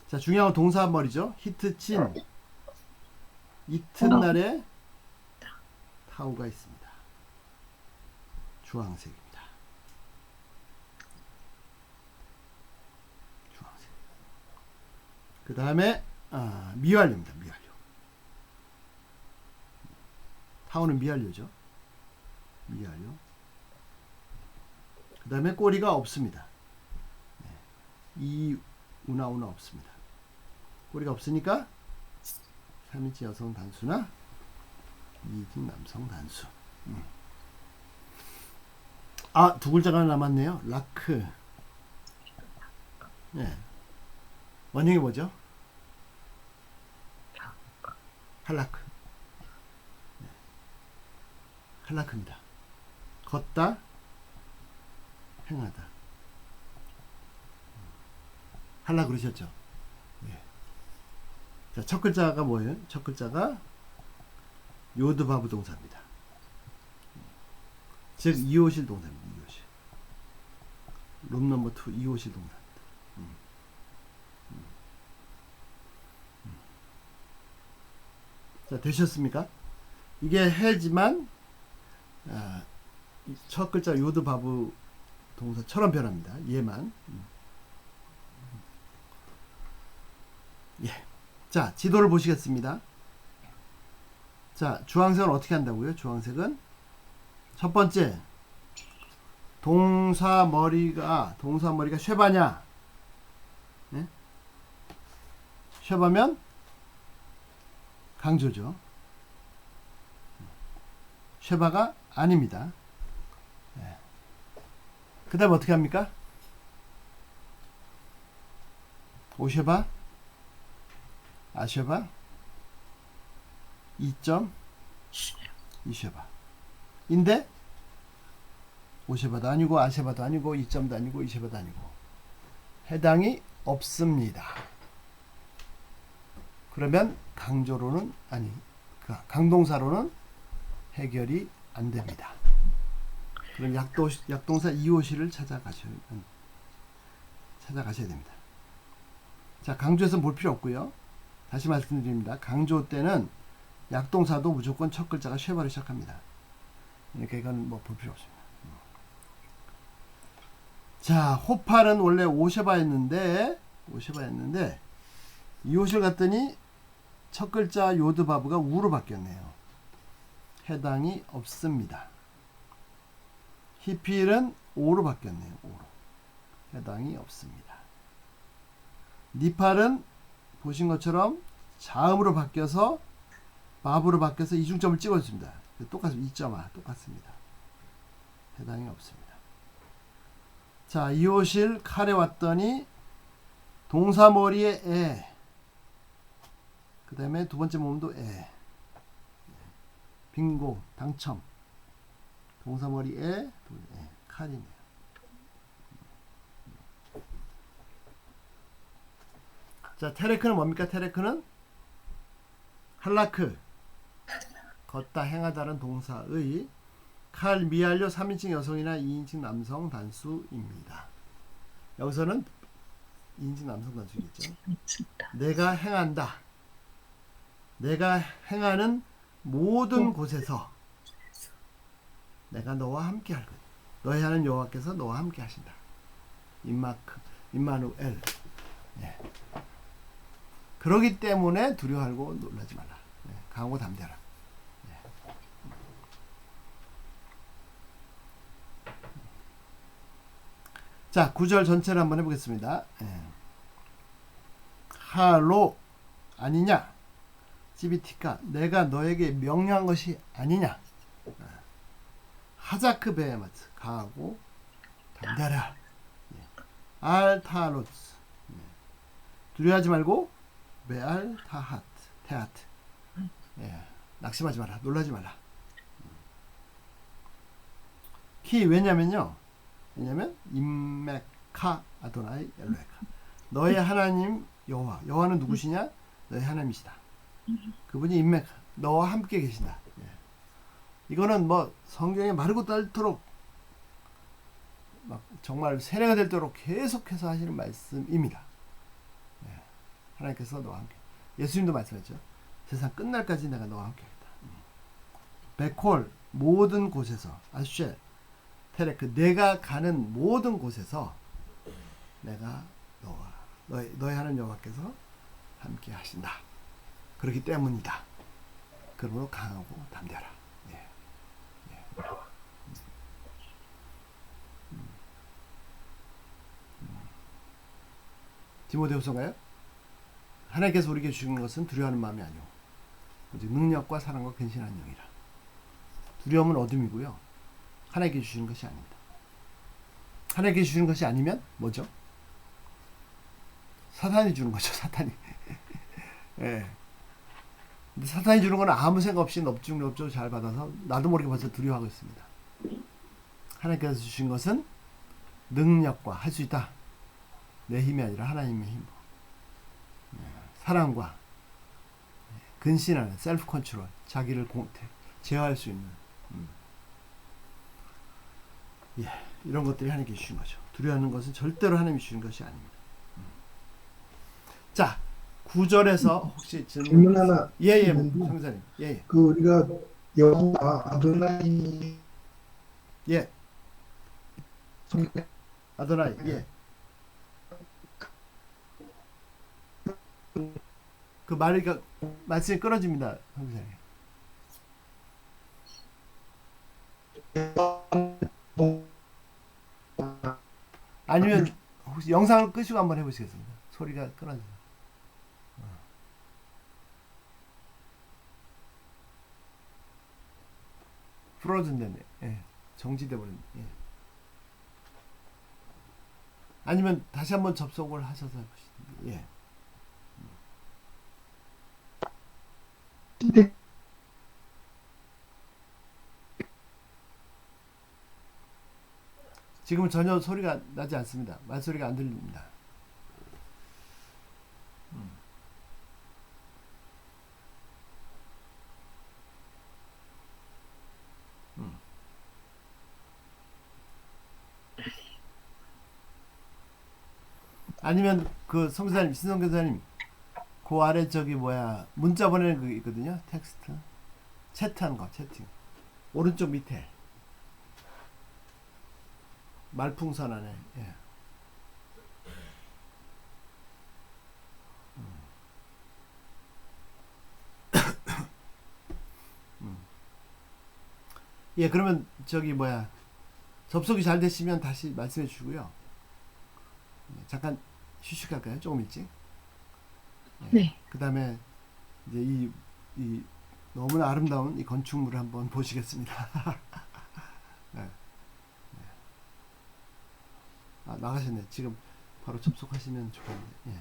자 중요한 동사 머리죠. 히트 친 이튿날에 타우가 있습니다. 주황색입니다. 주황색. 그 다음에 미완료입니다. 미완료. 타우는 미완료죠. 미완료. 그 다음에 꼬리가 없습니다. 이 우나 없습니다. 꼬리가 없으니까 3인칭 여성 단수나 2인칭 남성 단수. 두 글자가 남았네요. 라크. 네. 원형이 뭐죠? 할라크. 네. 할라크입니다. 걷다, 행하다. 할라 그러셨죠? 예. 자, 첫 글자가 뭐예요? 첫 글자가 요드바브 동사입니다. 즉 이오실 동사입니다. 이오실. 룸 넘버 2 이오실 동사입니다. 자 되셨습니까? 이게 해지만 첫 글자 요드바브 동사처럼 변합니다. 얘만. 예. 자 지도를 보시겠습니다. 자 주황색은 어떻게 한다고요? 주황색은 첫 번째 동사 머리가 쉐바냐? 네? 쉐바면 강조죠. 쉐바가 아닙니다. 네. 그 다음에 어떻게 합니까? 오셔봐, 아셔봐, 2점, 이셔봐. 인데 오셔봐도 아니고 아셔봐도 아니고 2점도 아니고 이셔봐도 아니고 해당이 없습니다. 그러면 강조로는 아니 강동사로는 해결이 안 됩니다. 그럼 약동사 이오시를 찾아가셔야 됩니다. 자, 강조해서 볼 필요 없고요. 다시 말씀드립니다. 강조 때는 약동사도 무조건 첫 글자가 쉐바로 시작합니다. 그러니까 이건 뭐 볼 필요 없습니다. 자, 호팔은 원래 오셔바였는데 이오실 갔더니 첫 글자 요드바브가 우로 바뀌었네요. 해당이 없습니다. 히필은 오로 바뀌었네요. 오로. 해당이 없습니다. 니팔은 보신 것처럼 자음으로 바뀌어서 바브로 바뀌어서 이중점을 찍어줬습니다. 똑같습니다. 2.5 똑같습니다. 해당이 없습니다. 자, 이오실 칼에 왔더니 동사 머리에 에, 그 다음에 두 번째 모음도 에, 빙고 당첨, 동사 머리에 칼이네요. 자, 테레크는 뭡니까? 테레크는 할라크, 걷다 행하다는 동사의 칼 미알료 3인칭 여성이나 2인칭 남성 단수입니다. 여기서는 2인칭 남성 단수겠죠. 내가 행한다. 내가 행하는 모든 곳에서 내가 너와 함께 할 것. 너희 하는 여호와께서 너와 함께 하신다. 임마누엘. 예. 그러기 때문에 두려워하고 놀라지 말라. 예. 강하고 담대하라. 예. 자, 9절 전체를 한번 해보겠습니다. 예. 하로 아니냐? 지비티카 내가 너에게 명령한 것이 아니냐? 하자크 베헤마트 가하고 담대하라. 예. 알타로츠 두려워하지 말고 베알 타하트 테하트 예. 낙심하지 마라. 놀라지 말라. 키 왜냐면 임메카 아도나이 엘로에카 너의 하나님 여호와는 누구시냐? 너의 하나님이시다. 그분이 임메카 너와 함께 계신다. 예. 이거는 뭐 성경에 마르고 닳도록 막 정말 세례가 되도록 계속해서 하시는 말씀입니다. 예. 하나님께서 너와 함께. 예수님도 말씀했죠. 세상 끝날까지 내가 너와 함께 하겠다. 베콜 모든 곳에서 아슈 테레크 내가 가는 모든 곳에서 내가 너와 너의 하나님 여호와께서 함께 하신다. 그렇기 때문이다. 그러므로 강하고 담대하라. 예. 예. 디모데후서가요? 하나님께서 우리에게 주신 것은 두려워하는 마음이 아니오 오직 능력과 사랑과 근신한 영이라. 두려움은 어둠이고요. 하나님께 주시는 것이 아닙니다. 하나님께 주시는 것이 아니면 뭐죠? 사탄이 주는 거죠. 사탄이. 예. 근데 사탄이 주는 건 아무 생각 없이 넙죽넙죽 잘 받아서 나도 모르게 벌써 두려워하고 있습니다. 하나님께서 주신 것은 능력과 할 수 있다. 내 힘이 아니라 하나님의 힘. 사랑과 근신하는 셀프 컨트롤, 자기를 제어할 수 있는 예, 이런 것들이 하나님께 주신 거죠. 두려워하는 것은 절대로 하나님이 주신 것이 아닙니다. 자, 9절에서 혹시 질문 하나 예예 있는데, 성사님 예예 그 우리가 여호와 아도나이 예 성경 아도나이 예 그 말씀이 끊어집니다 성사님. 아니면 혹시 영상을 끄시고 한번 해보시겠습니다. 소리가 끊어져서. 프로즌 됐네. 예. 정지돼 버렸네. 예. 아니면 다시 한번 접속을 하셔서 해보시죠. 예. 네. 지금은 전혀 소리가 나지 않습니다. 말소리가 안 들립니다. 아니면 그 성교사님, 신성교사님, 그 아래 저기 뭐야 문자 보내는 거 있거든요. 텍스트, 채팅한 거, 채팅. 오른쪽 밑에 말풍선 안에. 예. 예, 그러면 저기 뭐야 접속이 잘 되시면 다시 말씀해 주시고요. 예, 잠깐 휴식할까요? 조금 일찍. 예. 네. 그 다음에 이제 이 너무나 아름다운 이 건축물을 한번 보시겠습니다. 네. 아, 나가셨네. 지금 바로 접속하시면 좋겠는데. 예.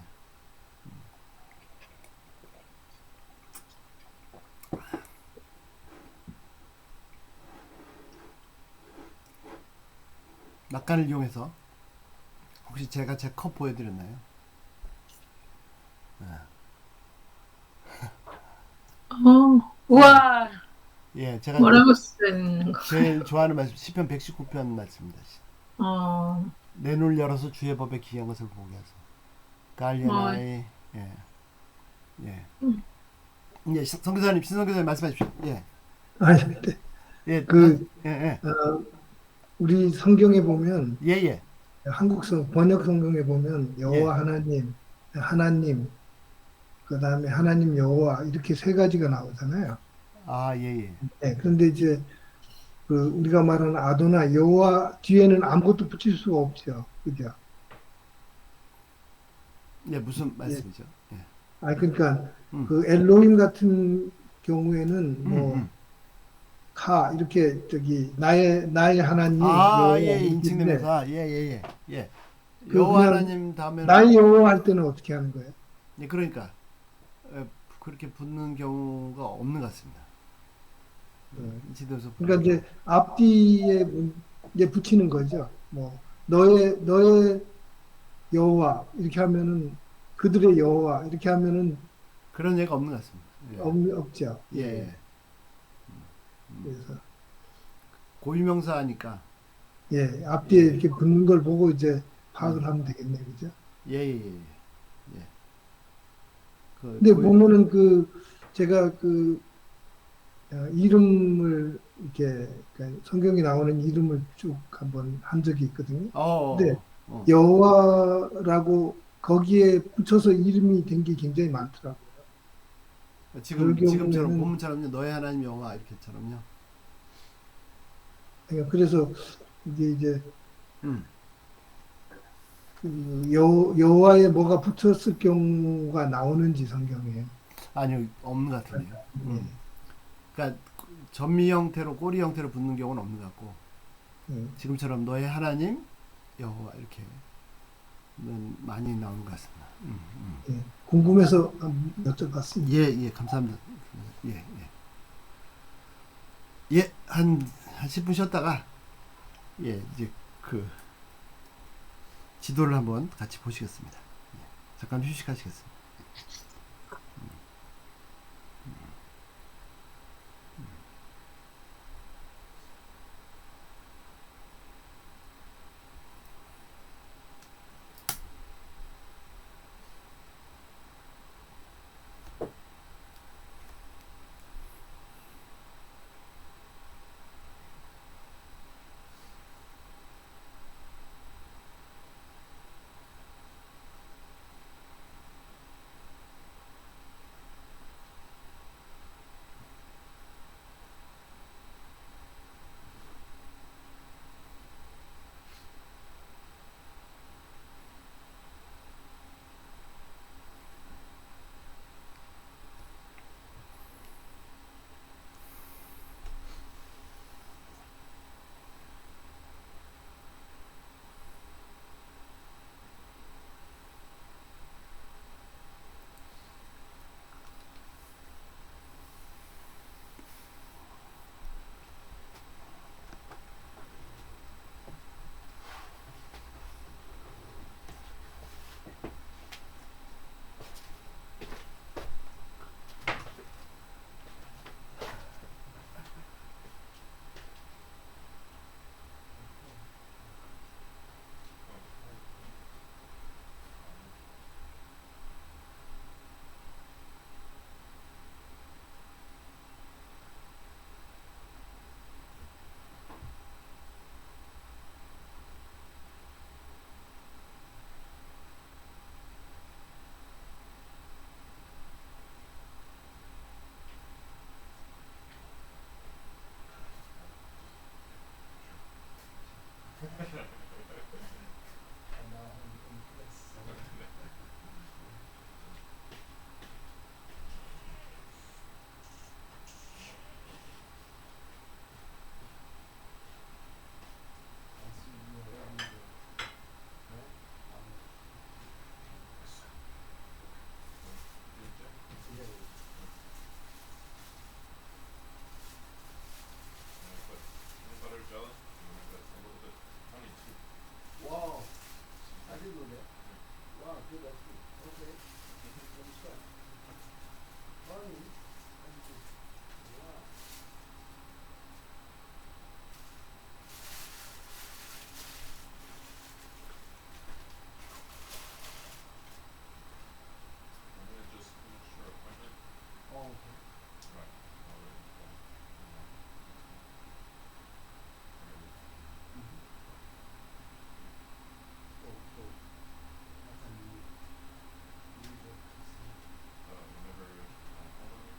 낙관을 이용해서 혹시 제가 제 컵 보여드렸나요? 네. 우와, 예, 제가 뭐라고 쓰는 거. 제일 좋아하는 말씀 시편 119편 말씀입니다. 어, 내 눈을 열어서 주의 법에 귀한 것을 보게 하소. 갈려나이. 예. 예. 예, 성교사님, 신성교사님 말씀하십시오. 예. 아니, 근데 예. 그 예, 예. 우리 성경에 보면 예, 예. 한국 번역 성경에 보면 예. 여호와 하나님, 그다음에 하나님 여호와 이렇게 세 가지가 나오잖아요. 아, 예, 예. 네, 그런데 이제 그 우리가 말하는 아도나 여호와 뒤에는 아무것도 붙일 수가 없죠. 그죠? 예, 무슨 예. 말씀이죠? 예. 아 그러니까 음. 그 엘로힘 같은 경우에는 뭐 음. 카 이렇게 저기 나의 하나님 아, 여호와 예, 이렇게 있는데 인칭되면서. 예, 예, 예. 예. 그 여호와 그냥 하나님 다음에는 나의 여호와 할 때는 어떻게 하는 거예요? 예, 그러니까 그렇게 붙는 경우가 없는 것 같습니다. 인치되면서 그러니까 이제 앞뒤에 이제 붙이는 거죠. 뭐 너의 여호와 이렇게 하면은 그들의 여호와 이렇게 하면은 그런 얘가 없는 것 같습니다. 없죠. 예. 예. 그래서 고유명사니까. 예 앞뒤에 예. 이렇게 붙는 걸 보고 이제 파악을 하면 되겠네, 그죠? 예, 예, 예. 예. 그 근데 고유 보면은 그 제가 그 이름을 이렇게 그러니까 성경에 나오는 이름을 쭉 한번 한 적이 있거든요. 근데 여호와라고 거기에 붙여서 이름이 된 게 굉장히 많더라고요. 그럴 지금처럼 경우에는 본문처럼요. 너의 하나님 여호와 이렇게처럼요. 그래서 이제 음. 그 여호와에 뭐가 붙었을 경우가 나오는지 성경에. 아니요, 없는 것 같은데요. 예, 그러니까 전미 형태로 꼬리 형태로 붙는 경우는 없는 것 같고 예. 지금처럼 너의 하나님 여호와 이렇게는 많이 나오는 것 같습니다. 예. 궁금해서 한번 여쭤봤습니다. 예, 예, 감사합니다. 예, 예. 예, 한 10분 쉬었다가 예, 이제 그 지도를 한번 같이 보시겠습니다. 예, 잠깐 휴식하시겠습니다. I'm gonna just finish your appointment. Right. Already. Whenever you call me.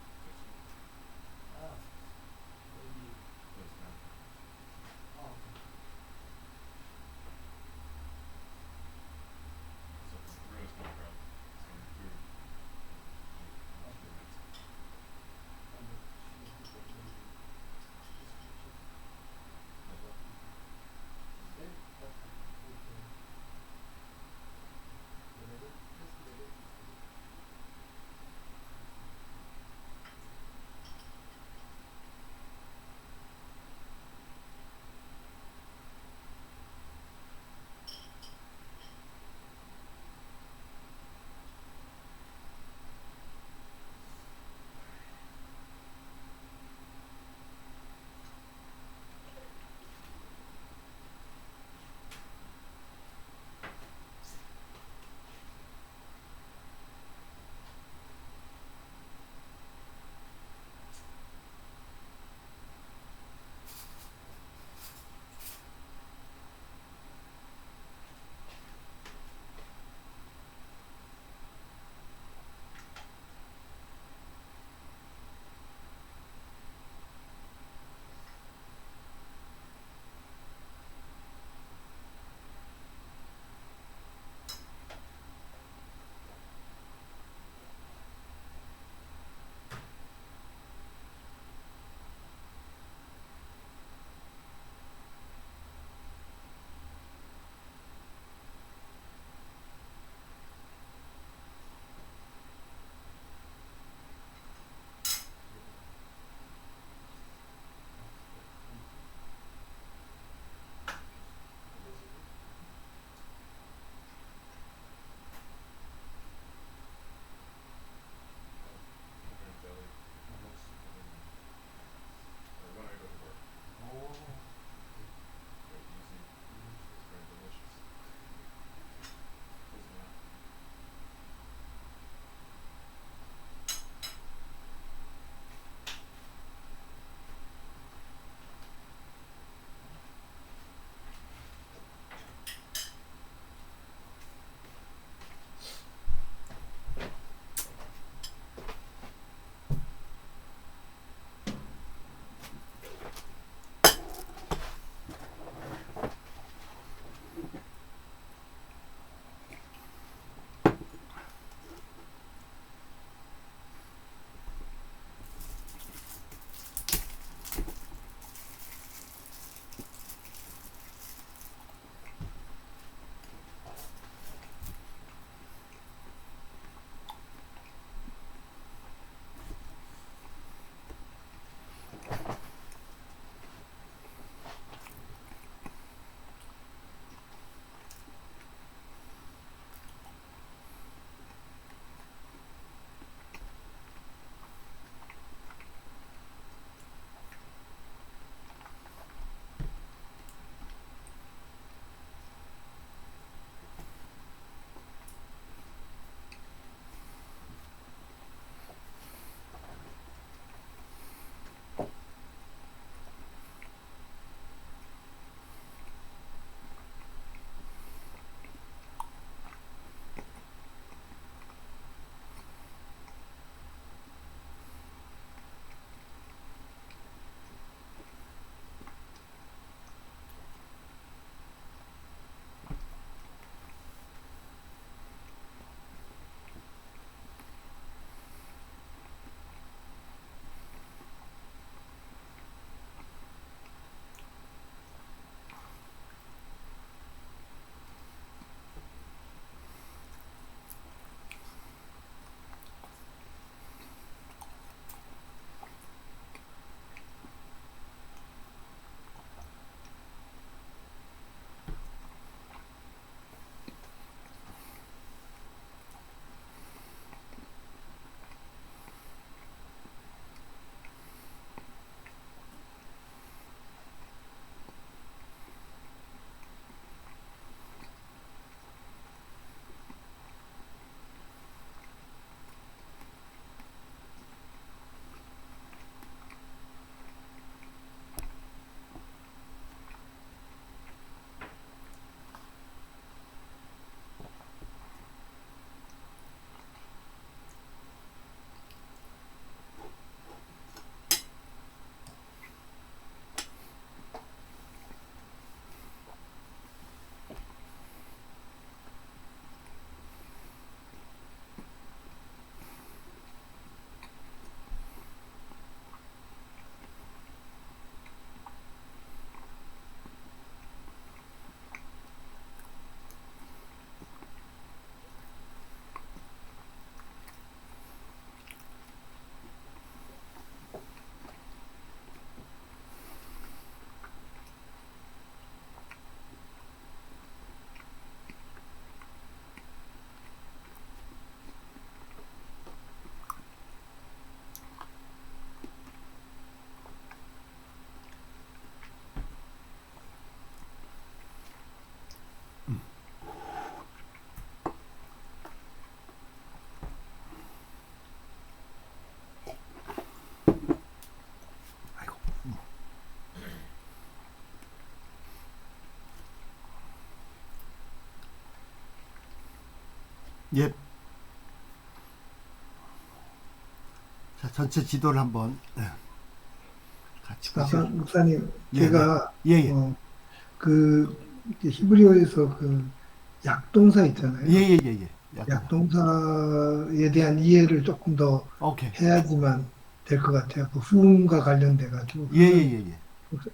예. 자, 전체 지도를 한번 같이 아까 보시죠. 목사님, 예, 제가 예, 예. 그 이제 히브리어에서 그 약동사 있잖아요. 예, 예, 예, 예. 약간. 약동사에 대한 이해를 조금 더 오케이. 해야지만 될 것 같아요. 그 후문과 관련돼 가지고. 예, 예, 예, 예.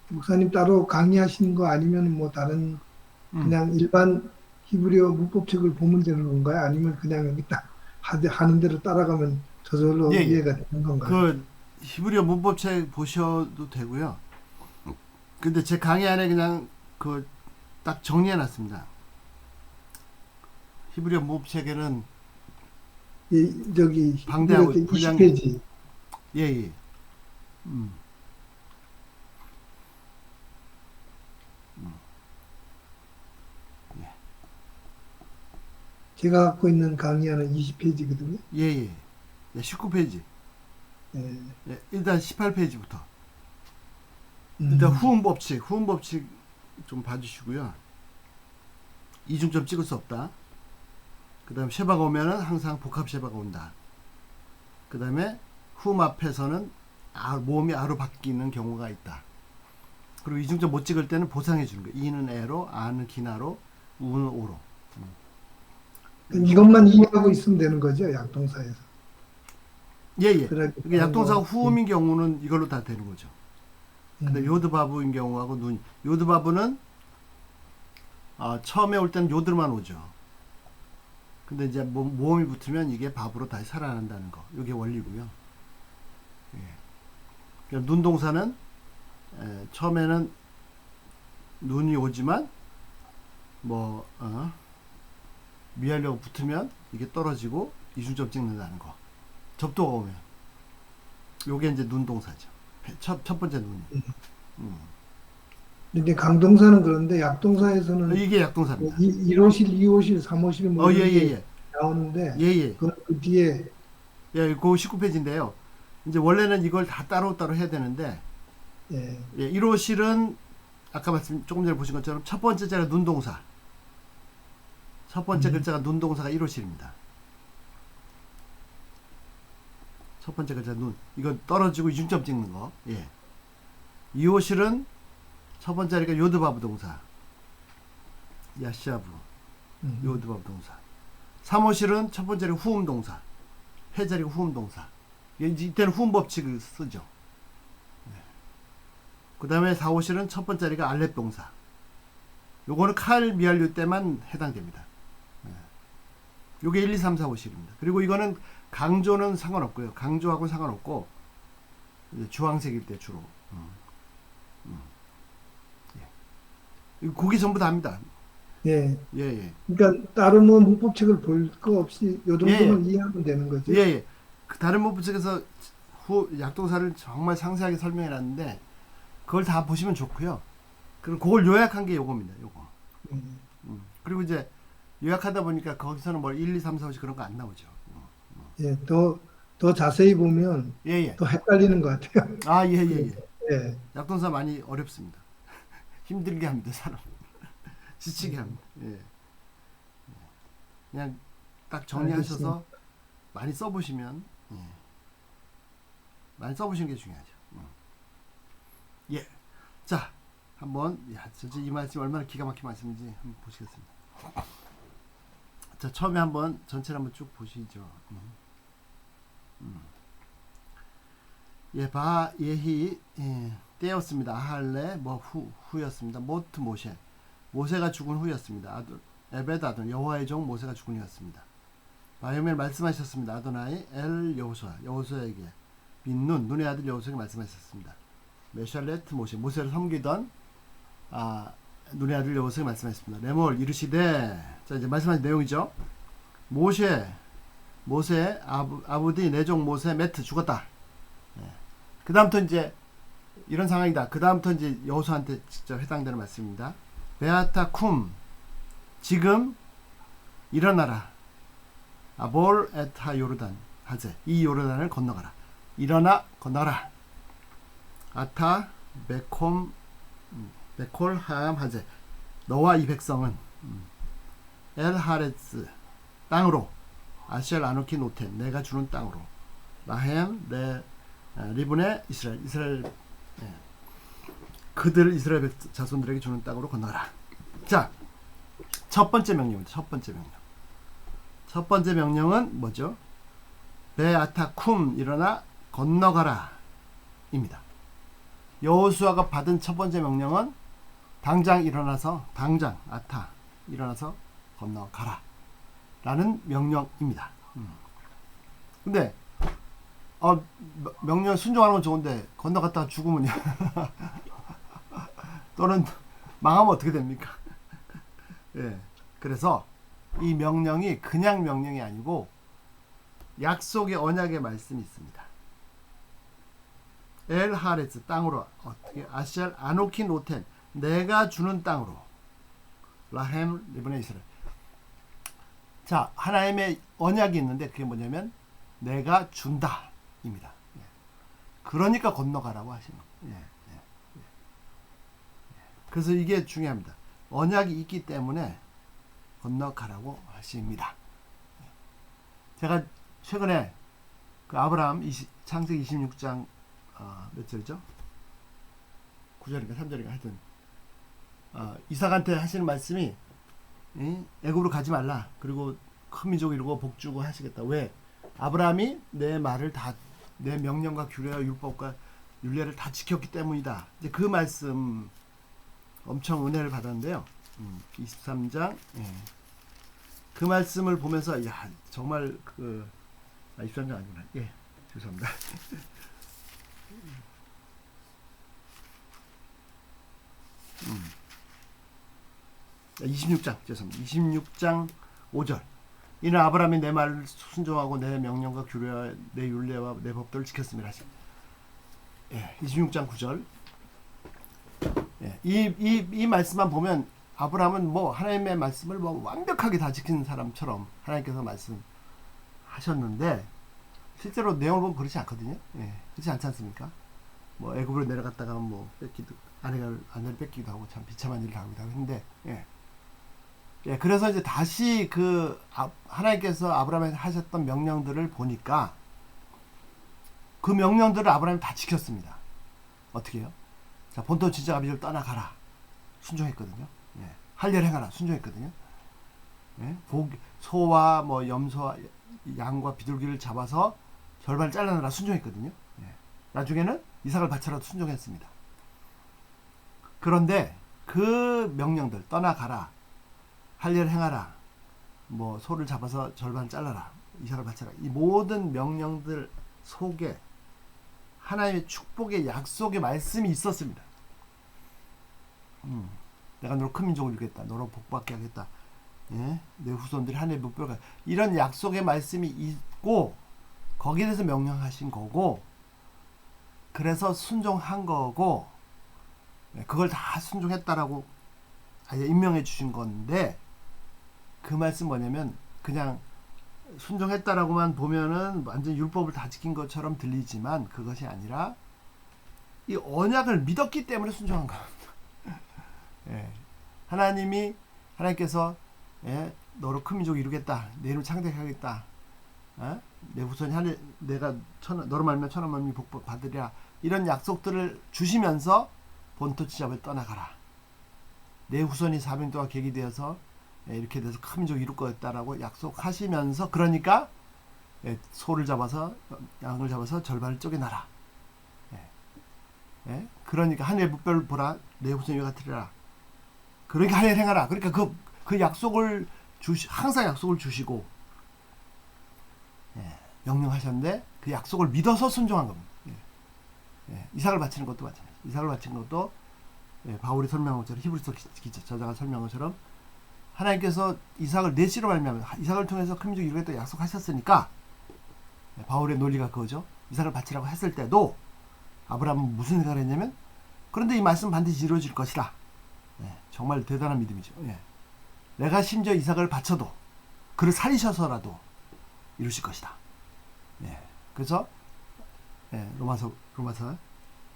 목사님 따로 강의하시는 거 아니면 뭐 다른 그냥 일반 히브리어 문법책을 보면 되는 건가요? 아니면 그냥 여기 딱 하는 대로 따라가면 저절로 예, 예. 이해가 되는 건가요? 그 히브리어 문법책 보셔도 되고요. 근데 제 강의 안에 그냥 그 딱 정리해 놨습니다. 히브리어 문법책에는 저기 방대하고 히브리어 분량이- 20페이지. 예, 예. 음. 제가 갖고 있는 강의하는 20페이지거든요. 예, 예. 예, 19페이지. 예. 예, 일단 18페이지부터. 일단 후음 법칙 좀 봐주시고요. 이중점 찍을 수 없다. 그 다음 쉐바가 오면은 항상 복합 쉐바가 온다. 그 다음에 후음 앞에서는 모음이 아로 바뀌는 경우가 있다. 그리고 이중점 못 찍을 때는 보상해 주는 거예요. 이는 에로, 아는 기나로, 우는 오로. 이것만 이해하고 있으면 되는 거죠, 약동사에서. 예, 예. 그러니까 이게 약동사가 뭐, 후음인 경우는 이걸로 다 되는 거죠. 근데 요드바브인 경우하고 요드바브는 처음에 올 때는 요드만 오죠. 근데 이제 모음이 붙으면 이게 밥으로 다시 살아난다는 거. 이게 원리고요. 예. 그러니까 눈동사는 처음에는 눈이 오지만 미하려고 붙으면 이게 떨어지고 이중점 찍는다는 거. 접도가 오면 요게 이제 눈동사죠. 첫 번째 눈이. 근데 강동사는 그런데 약동사에서는 이게 약동사입니다. 1호실, 2호실, 3호실 뭐 예, 이런 예, 게 예. 나오는데 예, 예. 그 뒤에 예, 그 19페이지인데요. 이제 원래는 이걸 다 따로따로 해야 되는데, 예, 예, 1호실은 아까 조금 전에 보신 것처럼 첫 번째 자가 눈동사. 첫 번째 글자가 눈동사가 1호실입니다. 첫 번째 글자 눈. 이거 떨어지고 이중점 찍는 거. 예. 2호실은 첫 번째 자리가 요드바브 동사. 야샤브. 요드바브 동사. 3호실은 첫 번째 자리가 후음 동사. 해 자리가 후음 동사. 이때는 후음 법칙을 쓰죠. 그 다음에 4호실은 첫 번째 자리가 알렙 동사. 요거는 칼 미알류 때만 해당됩니다. 요게 1, 2, 3, 4, 5실입니다. 그리고 이거는 강조는 상관없고요. 강조하고는 상관없고 이제 주황색일 때 주로. 예. 그게 전부 다 합니다. 예. 예, 예. 그러니까 다른 뭐 문법책을 볼 거 없이 요 정도는 예. 이해하면 되는 거죠. 예, 예. 그 다른 문법책에서 약동사를 정말 상세하게 설명해 놨는데 그걸 다 보시면 좋고요. 그리고 그걸 요약한 게 요겁니다. 요거. 그리고 이제 요약하다 보니까 거기서는 뭐 1, 2, 3, 4, 5 그런 거 안 나오죠. 예, 더 자세히 보면 예, 예. 더 헷갈리는 것 같아요. 아, 예, 예, 예. 예. 약동사 많이 어렵습니다. 힘들게 합니다, 사람. 지치게 합니다. 예. 그냥 딱 정리하셔서 많이 써보시면, 예. 많이 써보시는 게 중요하죠. 예. 자, 한번, 진짜 이 말씀 얼마나 기가 막힌 말씀인지 한번 보시겠습니다. 자, 처음에 한번 전체를 한번 쭉 보시죠. 예, 바 예히 때였습니다. 아할레 후였습니다. 모트 모세가 죽은 후였습니다. 에베드 아돈 여호와의 종 모세가 죽은 후였습니다. 바요멜 말씀하셨습니다. 아도나이 엘 여호수아에게 빈눈 눈의 아들 여호수아에게 말씀하셨습니다. 메샬렛 모세를 섬기던 눈의 아들 여호수아에게 말씀하셨습니다. 레몰 이르시되 자 이제 말씀하신 내용이죠. 모세 아부디 내 종 모세 메트 죽었다. 그 다음부터 이제 이런 상황이다. 그 다음부터 이제 여호수아한테 직접 해당되는 말씀입니다. 베아타 쿰 지금 일어나라. 아볼 에타 요르단 하제 이 요르단을 건너가라. 일어나 건너가라. 아타 베콜 함 하제 너와 이 백성은 엘 하레츠 땅으로 아셀 아노키 노텐 내가 주는 땅으로 라햄 내 리브네 이스라엘 그들 이스라엘 자손들에게 주는 땅으로 건너가라. 자, 첫 번째 명령입니다. 첫 번째 명령은 뭐죠? 베아타쿰 일어나 건너가라 입니다. 여호수아가 받은 첫 번째 명령은 당장 일어나서 일어나서 건너가라 라는 명령입니다. 근데 명령 순종하는 건 좋은데 건너갔다가 죽으면요 또는 망하면 어떻게 됩니까? 예, 그래서 이 명령이 그냥 명령이 아니고 약속의 언약의 말씀이 있습니다. 엘 하레츠 땅으로 어떻게 아셀 아노키 노텐 내가 주는 땅으로 라햄 리브네 이스라엘. 자, 하나님의 언약이 있는데 그게 뭐냐면 내가 준다 입니다. 예. 그러니까 건너가라고 하시는. 그래서 이게 중요합니다. 언약이 있기 때문에 건너가라고 하십니다. 제가 최근에 그 아브라함 창세기 26장 몇 절이죠? 9절인가 3절인가 하여튼 이삭한테 하시는 말씀이 애굽으로 가지 말라. 그리고 큰 민족 이루고 복 주고 하시겠다. 왜? 아브라함이 내 말을 다 내 명령과 규례와 율법과 율례를 다 지켰기 때문이다. 이제 그 말씀 엄청 은혜를 받았는데요. 23장 그 말씀을 보면서 야 정말 23장 아니구나. 예, 죄송합니다. 26장 죄송합니다. 26장 5절. 이는 아브라함이 내 말을 순종하고 내 명령과 규례와 내 율례와 내 법도를 지켰음이라 하십니다. 예, 26장 9절. 예, 이 말씀만 보면 아브라함은 뭐 하나님의 말씀을 뭐 완벽하게 다 지키는 사람처럼 하나님께서 말씀하셨는데 실제로 내용을 보면 그렇지 않거든요. 예, 그렇지 않지 않습니까? 뭐 애굽으로 내려갔다가 뭐 뺏기도 아내를 뺏기기도 하고 참 비참한 일을 하기도 하고 했는데 예, 그래서 이제 다시 하나님께서 아브라함에게 하셨던 명령들을 보니까 그 명령들을 아브라함이 다 지켰습니다. 어떻게 해요? 자, 본토 지적 아비를 떠나가라. 순종했거든요. 예. 할 일 행하라. 순종했거든요. 예. 소와 뭐 염소와 양과 비둘기를 잡아서 절반을 잘라내라. 순종했거든요. 예. 나중에는 이삭을 바쳐라도 순종했습니다. 그런데 그 명령들 떠나가라. 할 일 행하라. 뭐 소를 잡아서 절반 잘라라. 이삭을 바쳐라. 이 모든 명령들 속에 하나님의 축복의 약속의 말씀이 있었습니다. 내가 너로 큰 민족을 이루겠다. 너로 복받게 하겠다. 예? 내 후손들이 하늘의 목표가 이런 약속의 말씀이 있고 거기에 대해서 명령하신 거고 그래서 순종한 거고 그걸 다 순종했다라고 아예 임명해 주신 건데 그 말씀 뭐냐면 그냥 순종했다라고만 보면은 완전 율법을 다 지킨 것처럼 들리지만 그것이 아니라 이 언약을 믿었기 때문에 순종한 겁니다. 예. 하나님께서 너로 큰 민족을 이루겠다. 내 이름 창대하겠다. 내 후손이 내가 너로 말미암아 천하 만민이 복 받으리라. 이런 약속들을 주시면서 본토 지잡을 떠나가라. 내 후손이 사병 동안 객이 되어서 이렇게 돼서 큰 민족을 이룰 거였다라고 약속하시면서 그러니까 소를 잡아서 양을 잡아서 절반을 쪼개놔라. 그러니까 하늘의 묵별 보라. 내 후손이 같으리라. 그러니까 하늘 행하라. 그러니까 그 약속을 항상 약속을 주시고 명령하셨는데 그 약속을 믿어서 순종한 겁니다. 이삭을 바치는 것도 마찬가지. 이삭을 바치는 것도 바울이 설명한 것처럼 히브리서 저자가 설명한 것처럼 하나님께서 이삭을 내 씨로 말미암아 이삭을 통해서 큰 민족 이루겠다 약속하셨으니까 바울의 논리가 그거죠. 이삭을 바치라고 했을 때도 아브라함은 무슨 생각을 했냐면 그런데 이 말씀 반드시 이루어질 것이다. 정말 대단한 믿음이죠. 내가 심지어 이삭을 바쳐도 그를 살리셔서라도 이루실 것이다. 그래서 로마서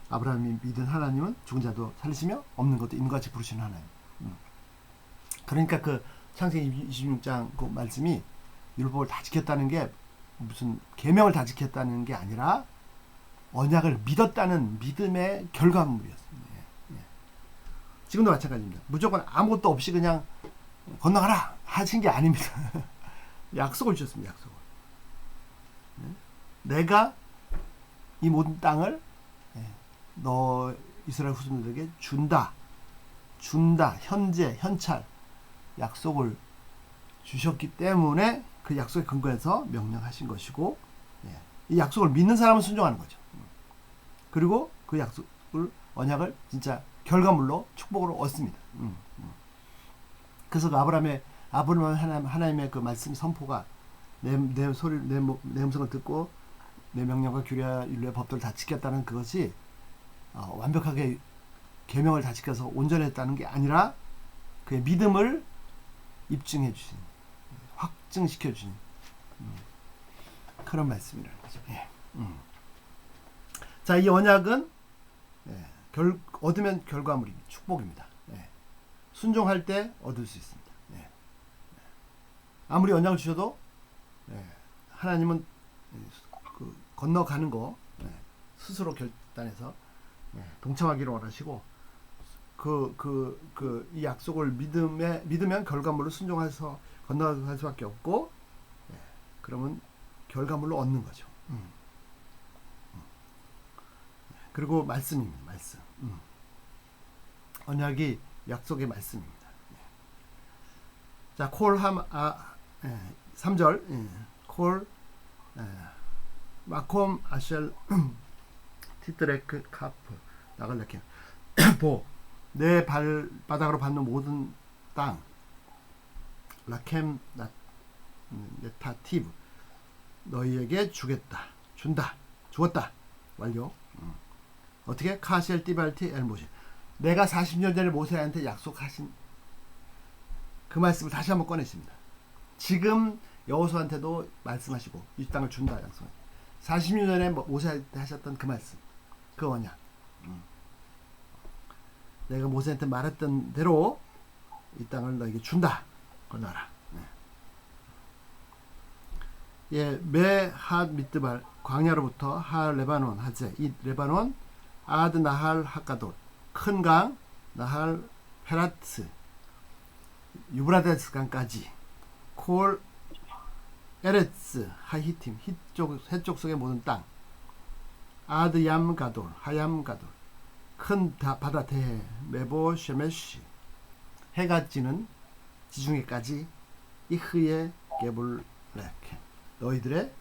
아브라함이 믿은 하나님은 죽은 자도 살리시며 없는 것도 있는 것 같이 부르시는 하나님. 그러니까 그 창세기 26장 그 말씀이 율법을 다 지켰다는 게 무슨 계명을 다 지켰다는 게 아니라 언약을 믿었다는 믿음의 결과물이었습니다. 예. 예. 지금도 마찬가지입니다. 무조건 아무것도 없이 그냥 건너가라 하신 게 아닙니다. 약속을 주셨습니다. 약속을. 예. 내가 이 모든 땅을 너 이스라엘 후손들에게 준다. 현재 현찰 약속을 주셨기 때문에 그 약속에 근거해서 명령하신 것이고, 이 약속을 믿는 사람은 순종하는 거죠. 그리고 그 약속을 언약을 진짜 결과물로 축복으로 얻습니다. 그래서 그 아브라함 하나님의 그 말씀 선포가 내 음성을 듣고 내 명령과 규례와 율례 법도를 다 지켰다는 그것이 완벽하게 계명을 다 지켜서 온전했다는 게 아니라 그의 믿음을 입증해 주신, 확증시켜 주신 그런 말씀이라는 거죠. 예. 자, 이 언약은 얻으면 결과물입니다. 축복입니다. 예. 순종할 때 얻을 수 있습니다. 예. 아무리 언약을 주셔도 하나님은 그 건너가는 거 스스로 결단해서 동참하기를 원하시고 이 약속을 믿으면 결과물을 순종해서 건너갈 수밖에 없고, 그러면 결과물로 얻는 거죠. 그리고 말씀입니다. 말씀. 언약이 약속의 말씀입니다. 자, 3절 콜 마콤 아쉘 티트레크 카프 나갈레케 내 발바닥으로 밟는 모든 땅 라켐 네타티브 너희에게 주었다. 완료. 어떻게? 카셀 띠발티 엘모시 내가 40년 전에 모세한테 약속하신 그 말씀을 다시 한번 꺼내십니다. 지금 여호수아한테도 말씀하시고 이 땅을 준다 약속. 40년 전에 모세한테 하셨던 그 말씀, 그 언약. 내가 모세한테 말했던 대로 이 땅을 너에게 준다. 건너라. 예, 메핫 미트발 광야로부터 하 레바논 하제 이 레바논 아드 나할 하가돌 큰 강 나할 페라트 유브라데스 강까지 콜 에레츠 하히팀 해쪽 속의 모든 땅 아드 얌 가돌 하얌 가돌 큰 바다 대해 메보 쉐메시 해가 지는 지중해까지 이흐의 게불레케 너희들의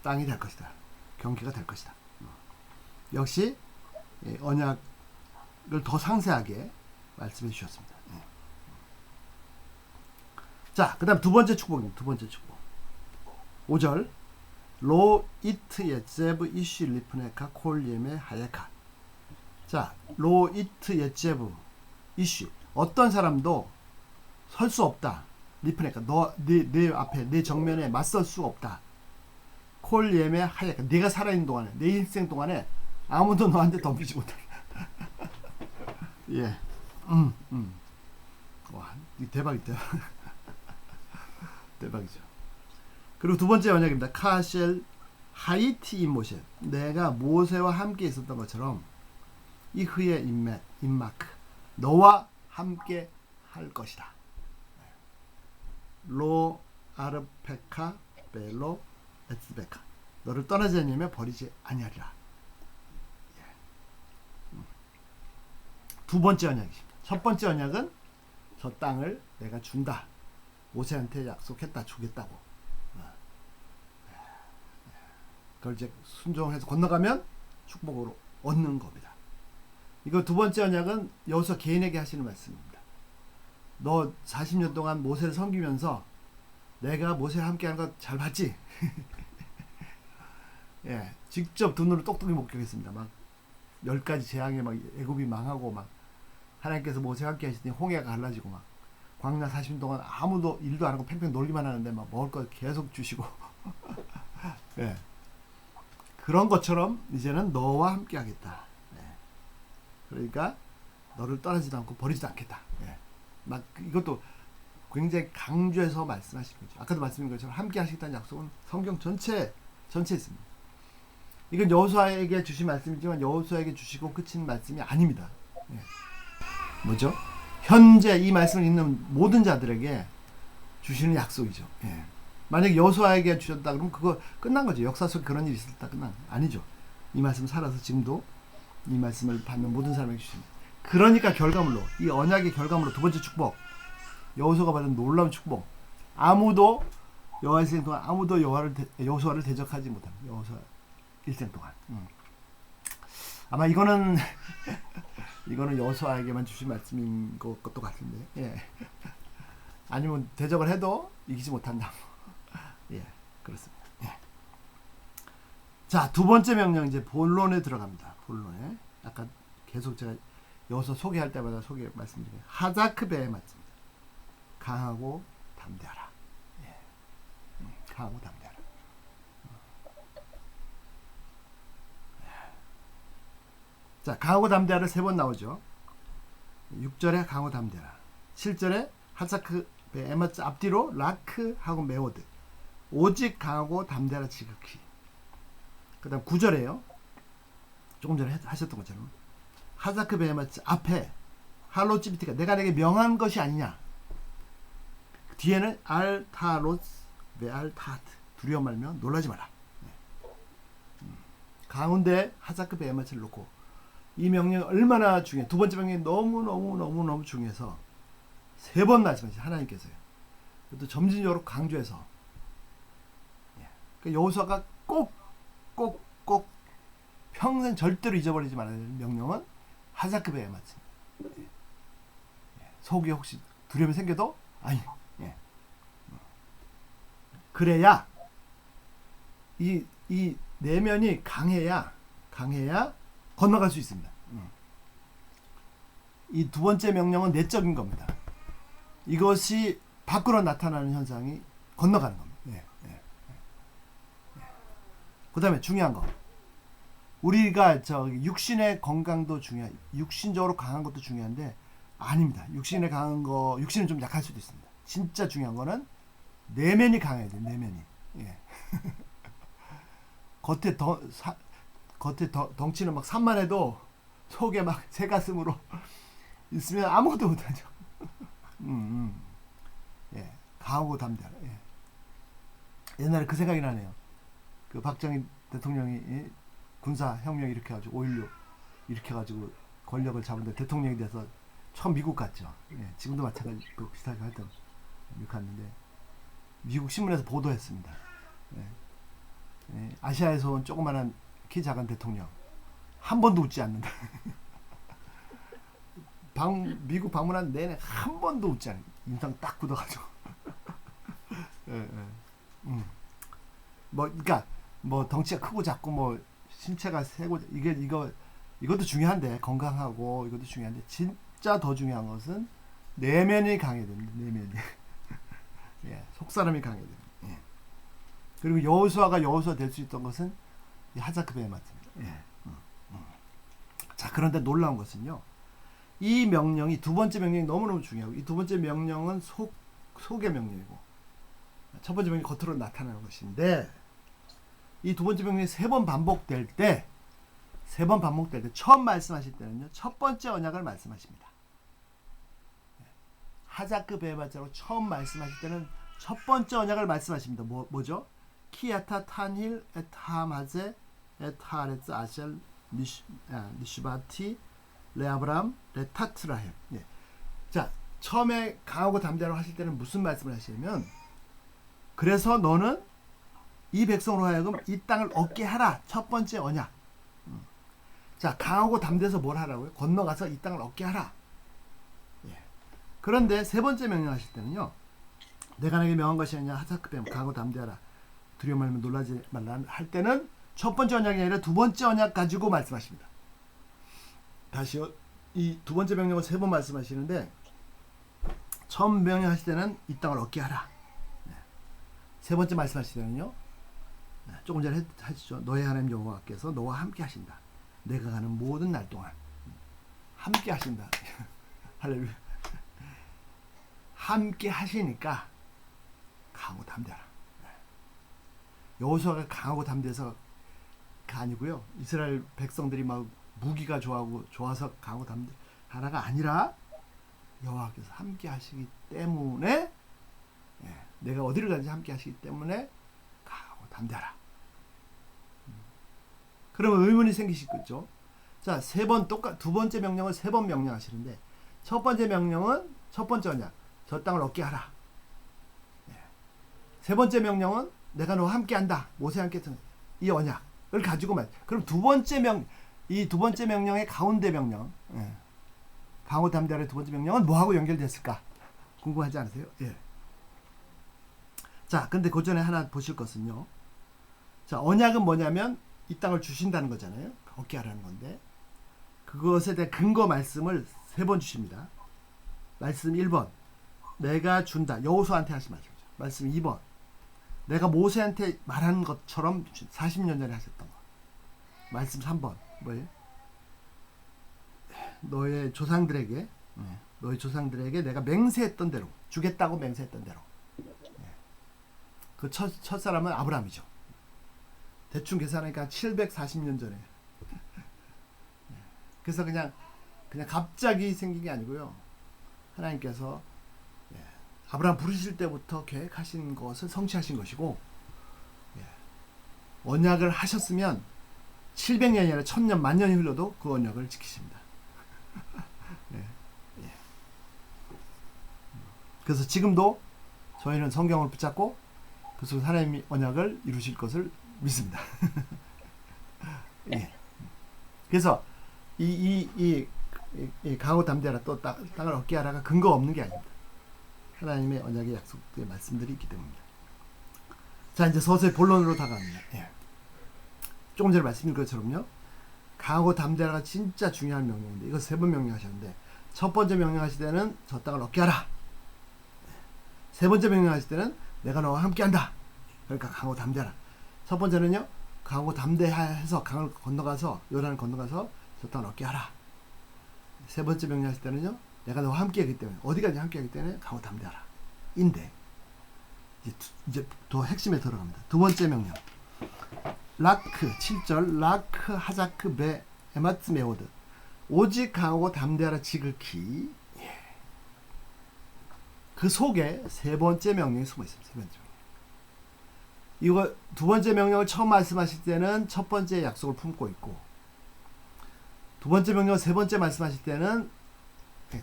땅이 될 것이다. 경계가 될 것이다. 역시 언약을 더 상세하게 말씀해 주셨습니다. 자, 그 다음 두 번째 축복입니다. 두 번째 축복. 5절 로 이트 예제브 이슈 리프네카 콜예메 하예카. 자, 로 이트 예제브 이슈 어떤 사람도 설 수 없다. 리프네카 내 앞에 내 정면에 맞설 수 없다. 콜예메 하예카 네가 살아있는 동안에 내 일생 동안에 아무도 너한테 덤비지 못한다. 예, 와, 이 대박이다. 대박이죠. 그리고 두 번째 언약입니다. 카셀 하이티 인모셰 내가 모세와 함께 있었던 것처럼 이흐의 인마크 너와 함께 할 것이다. 로 아르페카 벨로 에츠베카 너를 떠나지 않으며 버리지 아니하리라. 두 번째 언약이십니다. 첫 번째 언약은 저 땅을 내가 준다. 모세한테 약속했다. 주겠다고. 그걸 이제 순종해서 건너가면 축복으로 얻는 겁니다. 이거 두 번째 언약은 여호수아 개인에게 하시는 말씀입니다. 너 40년 동안 모세를 섬기면서 내가 모세와 함께하는 거 잘 봤지? 예, 직접 눈으로 똑똑히 목격했습니다. 막 10가지 재앙에 막 애굽이 망하고 막 하나님께서 모세와 함께 하시더니 홍해가 갈라지고 막 광야 40년 동안 아무도 일도 안 하고 팽팽 놀기만 하는데 막 먹을 거 계속 주시고 예. 그런 것처럼 이제는 너와 함께 하겠다. 예. 그러니까 너를 떠나지도 않고 버리지도 않겠다. 예. 막 이것도 굉장히 강조해서 말씀하신 거죠. 아까도 말씀드린 것처럼 함께 하시겠다는 약속은 성경 전체에 있습니다. 이건 여호수아에게 주신 말씀이지만 여호수아에게 주시고 끝인 말씀이 아닙니다. 예. 뭐죠? 현재 이 말씀을 읽는 모든 자들에게 주시는 약속이죠. 예. 만약에 여호수아에게 주셨다 그러면 그거 끝난 거죠. 역사 속에 그런 일이 있었다 끝난 거 아니죠. 이 말씀 살아서 지금도 이 말씀을 받는 모든 사람에게 주십니다. 그러니까 결과물로 이 언약의 결과물로 두 번째 축복 여호수아가 받은 놀라운 축복. 아무도 여호와 일생 동안 아무도 여호수아를 대적하지 못한 여호수아 일생 동안. 아마 이거는 이거는 여호수아에게만 주신 말씀인 것도 같은데. 예. 아니면 대적을 해도 이기지 못한다. 예, 그렇습니다. 예. 자, 두 번째 명령 이제 본론에 들어갑니다. 본론에 아까 계속 제가 여호수아 소개할 때마다 말씀드리는 하자크베에 맞습니다. 강하고 담대하라. 예. 강하고 담대하라. 자, 강하고 담대하라 세 번 나오죠. 6절에 강하고 담대하라. 7절에 하자크베 에마츠 앞뒤로 라크하고 메오드. 오직 강하고 담대하라 지극히. 그 다음 9절에요. 조금 전에 하셨던 것처럼 하자크베 에마츠 앞에 할로찌비티가 내가 내게 명한 것이 아니냐. 뒤에는 알타로스 베알타트 두려워 말며 놀라지 마라. 가운데 하자크베 에마츠를 놓고 이 명령이 얼마나 중요해. 두 번째 명령이 너무 중요해서 세 번 말씀하시죠. 하나님께서요. 또 점진적으로 강조해서 그러니까 여호수아가 꼭 평생 절대로 잊어버리지 말아야 되는 명령은 하자크베 에마츠입니다. 속에 혹시 두려움이 생겨도 아니 그래야 이 내면이 강해야 건너갈 수 있습니다. 이 두 번째 명령은 내적인 겁니다. 이것이 밖으로 나타나는 현상이 건너가는 겁니다. 그 다음에 중요한 거 우리가 육신의 건강도 육신적으로 강한 것도 중요한데 아닙니다. 육신에 강한 거 육신은 좀 약할 수도 있습니다. 진짜 중요한 거는 내면이 강해야 돼요. 내면이. 예. 겉에 덩치는 막 산만해도 속에 막 새가슴으로 있으면 아무것도 못하죠. 예. 강하고 담대하라. 예. 옛날에 그 생각이 나네요. 그 박정희 대통령이 군사혁명 이렇게 해가지고 5.16 이렇게 해가지고 권력을 잡은데 대통령이 돼서 처음 미국 갔죠. 예. 지금도 마찬가지로 비슷하게 하여튼 미국 갔는데 미국 신문에서 보도했습니다. 예. 아시아에서 온 조그만한 키 작은 대통령 한 번도 웃지 않는다. 미국 방문한 내내 한 번도 웃지 않는다. 인상 딱 굳어가지고. 그러니까 덩치가 크고 작고 신체가 세고 이것도 중요한데 건강하고 이것도 중요한데 진짜 더 중요한 것은 내면이 강해야 됩니다. 내면이. 예, 속사람이 강해야 됩니다. 예. 그리고 여호수아가 여호수아 될 수 있던 것은 이 하자크베에 맞습니다. 예. 자, 그런데 놀라운 것은요. 이 명령이 두 번째 명령이 너무너무 중요하고 이 두 번째 명령은 속의 명령이고 첫 번째 명령이 겉으로 나타나는 것인데 이 두 번째 명령이 세 번 반복될 때 처음 말씀하실 때는요. 첫 번째 언약을 말씀하십니다. 하자크 베마자로 처음 말씀하실 때는 첫 번째 언약을 말씀하십니다. 뭐죠? 키야타 탄힐 에타마제 에타레츠 아셀 니슈바티 레아브람 레타트라헬. 예. 자, 처음에 강하고 담대하라고 하실 때는 무슨 말씀을 하시냐면 그래서 너는 이 백성으로 하여금 이 땅을 얻게 하라. 첫 번째 언약. 자, 강하고 담대해서 뭘 하라고요? 건너가서 이 땅을 얻게 하라. 예. 그런데 세 번째 명령하실 때는요. 내가 내게 명한 것이 아니냐 하자크베 강하고 담대하라. 두려워 말면 놀라지 말라 할 때는 첫 번째 언약이 아니라 두 번째 언약 가지고 말씀하십니다. 다시요. 이 두 번째 명령을 세 번 말씀하시는데 처음 명령하실 때는 이 땅을 얻게 하라. 네. 세 번째 말씀하실 때는요. 네. 조금 전에 하시죠. 너의 하나님 여호와께서 너와 함께 하신다. 내가 가는 모든 날 동안 함께 하신다. 할렐루야. 함께 하시니까 강하고 담대하라. 여호수아가 강하고 담대해서가 아니고요. 이스라엘 백성들이 막 무기가 좋아서 강하고 담대하라가 아니라 여호와께서 함께 하시기 때문에 내가 어디를 가든지 함께 하시기 때문에 강하고 담대하라. 그러면 의문이 생기시겠죠. 자, 두 번째 명령을 3번 명령하시는데 첫 번째 명령은 첫 번째 언약, 저 땅을 얻게 하라. 세 번째 명령은 내가 너와 함께한다. 모세와 함께 했던 이 언약을 가지고 그럼 이 두 번째 명령의 가운데 명령, 강하고 담대하라의 두 번째 명령은 뭐하고 연결됐을까? 궁금하지 않으세요? 예. 자, 근데 그 전에 하나 보실 것은요. 자, 언약은 뭐냐면 이 땅을 주신다는 거잖아요. 얻게 하라는 건데 그것에 대한 근거 말씀을 3번 주십니다. 말씀 1번 내가 준다. 여호수아한테 하신 말씀이죠. 말씀 2번 내가 모세한테 말한 것처럼 40년 전에 하셨던 거. 말씀 3번 뭐예요? 너의 조상들에게 내가 맹세했던 대로 주겠다고 맹세했던 대로. 그 첫사람은 아브라함이죠. 대충 계산하니까 740년 전에. 그래서 그냥 갑자기 생긴 게 아니고요. 하나님께서 아브라함 부르실 때부터 계획하신 것을 성취하신 것이고, 언약을 하셨으면 700년이 아니라 1000년, 만년이 흘러도 그 언약을 지키십니다. 그래서 지금도 저희는 성경을 붙잡고 그 속에서 하나님이 언약을 이루실 것을 믿습니다. 그래서 이 강하고 담대하라 또 땅을 얻게 하라가 근거 없는 게 아닙니다. 하나님의 언약의 약속의 말씀들이 있기 때문입니다. 자, 이제 서서히 본론으로 다가갑니다. 조금 전에 말씀드린 것처럼요. 강하고 담대하라가 진짜 중요한 명령인데 이거 3번 명령하셨는데 첫 번째 명령하실 때는 저 땅을 얻게 하라. 세 번째 명령하실 때는 내가 너와 함께한다. 그러니까 강하고 담대하라. 첫 번째는요. 강하고 담대해서 강을 건너가서 요단을 건너가서 저 땅을 얻게 하라. 세 번째 명령하실 때는요. 내가 너와 함께하기 때문에 어디까지 함께하기 때문에 강하고 담대하라. 인데 이제 더 핵심에 들어갑니다. 두 번째 명령. 라크 7절 라크 하자크 베 에마츠 메오드 오직 강하고 담대하라 지극히. 그 속에 세 번째 명령이 숨어 있습니다. 세 번째 명령. 이거 두 번째 명령을 처음 말씀하실 때는 첫 번째 약속을 품고 있고 두 번째 명령 세 번째 말씀하실 때는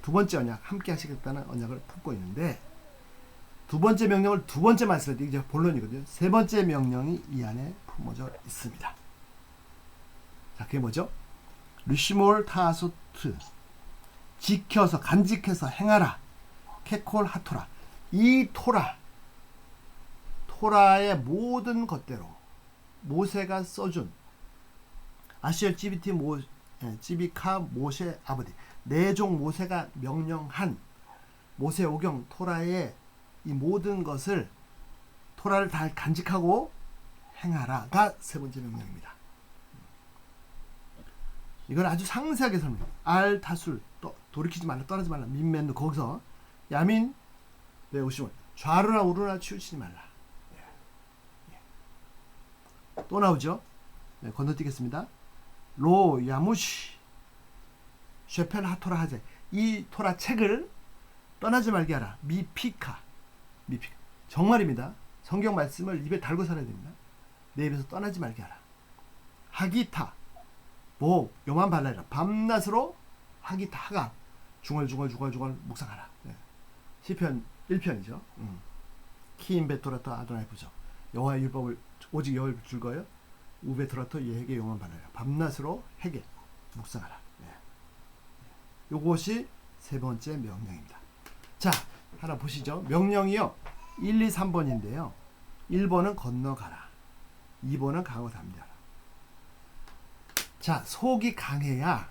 두 번째 언약 함께 하시겠다는 언약을 품고 있는데 두 번째 명령을 두 번째 말씀할 때 이제 본론이거든요. 세 번째 명령이 이 안에 품어져 있습니다. 자, 그게 뭐죠? 르시몰 타소트 지켜서 간직해서 행하라. 케콜 하토라. 이 토라의 모든 것대로 모세가 써준 아시엘 찌비카 모세 아버지 내종 모세가 명령한 모세 오경 토라의 이 모든 것을 토라를 다 간직하고 행하라가 세 번째 명령입니다. 이건 아주 상세하게 설명해요. 알 타술 돌이키지 말라 떠나지 말라 민맨도 거기서 야민 외우시면 좌루나 우루나 치우치지 말라. 또 나오죠. 건너뛰겠습니다. 로 야무시 쉐펠 하토라 하제 이 토라 책을 떠나지 말게 하라. 미피카 정말입니다. 성경 말씀을 입에 달고 살아야 됩니다. 내 입에서 떠나지 말게 하라. 하기타 요만 발라라. 밤낮으로 하기타 하가 중얼중얼 묵상하라. 시편 1편이죠. 키임 베토라토 아도나이 부죠. 여호와의 율법을 오직 여호와를 즐거워요. 우베토라토 예에게 용만 발라라. 밤낮으로 해게 묵상하라. 요것이 세 번째 명령입니다. 자, 하나 보시죠. 명령이요. 1, 2, 3번인데요. 1번은 건너가라. 2번은 강하고 담대하라. 자, 속이 강해야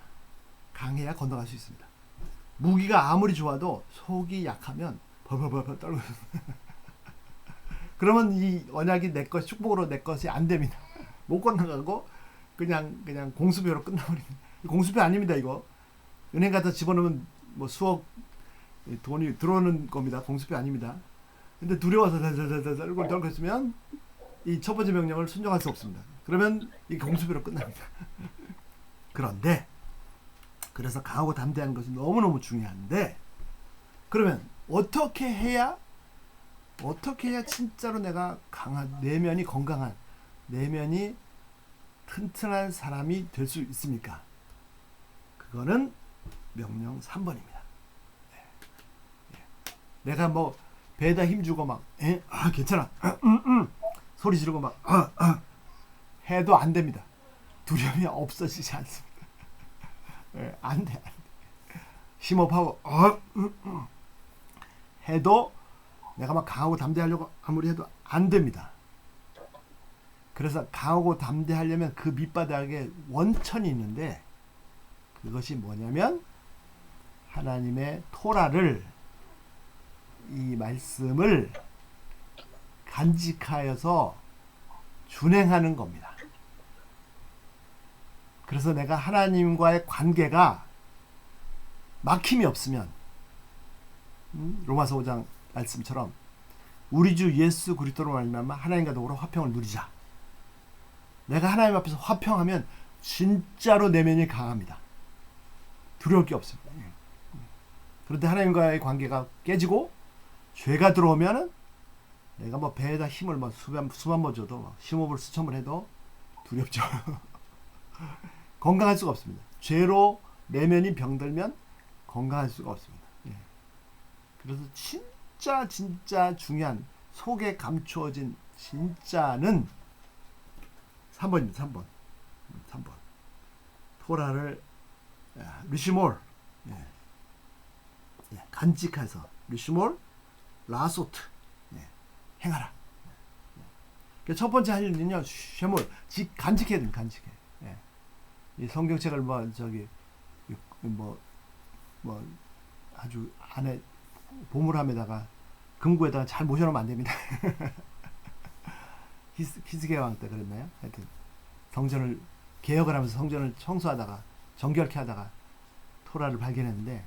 건너갈 수 있습니다. 무기가 아무리 좋아도 속이 약하면 벌벌벌 떨고 그러면 이 언약이 내 것, 축복으로 내 것이 안 됩니다. 못 건너가고 그냥 공수표로 끝나버립니다. 공수표 아닙니다. 이거 은행 가서 집어넣으면 뭐 수억 이 돈이 들어오는 겁니다. 공수표 아닙니다. 근데 두려워서 달달달달 얼굴 떨고 있으면 이 첫 번째 명령을 순종할 수 없습니다. 그러면 이 공수표로 끝납니다. 그런데 그래서 강하고 담대한 것이 너무너무 중요한데 그러면 어떻게 해야 진짜로 내가 강한 내면이 건강한 내면이 튼튼한 사람이 될 수 있습니까? 그거는 명령 3번입니다. 내가 뭐 배에다 힘주고 막 괜찮아 소리 지르고 막 해도 안 됩니다. 두려움이 없어지지 않습니다. 안 돼. 심호흡하고 해도 내가 막 강하고 담대하려고 아무리 해도 안 됩니다. 그래서 강하고 담대하려면 그 밑바닥에 원천이 있는데 그것이 뭐냐면 하나님의 토라를 이 말씀을 간직하여서 준행하는 겁니다. 그래서 내가 하나님과의 관계가 막힘이 없으면 로마서 5장 말씀처럼 우리 주 예수 그리스도로 말미암아 하나님과 더불어 화평을 누리자. 내가 하나님 앞에서 화평하면 진짜로 내면이 강합니다. 두려울 게 없습니다. 그런데 하나님과의 관계가 깨지고 죄가 들어오면은 내가 뭐 배에다 힘을 뭐 수만 번 줘도 심호흡을 수천 번 해도 두렵죠. 건강할 수가 없습니다. 죄로 내면이 병들면 건강할 수가 없습니다. 그래서 진짜 중요한 속에 감추어진 진짜는 3번입니다. 3번. 토라를 리시몰 간직해서 리시몰 라소트 행하라. 첫 번째 할 일은요, 쉐몰 간직해야 됩니다. 간직해. 이 성경책을 뭐 아주 안에 보물함에다가 금고에다가 잘 모셔놓으면 안 됩니다. 히스기야 왕 때 그랬나요? 하여튼 성전을 개혁을 하면서 성전을 청소하다가 정결케 하다가 토라를 발견했는데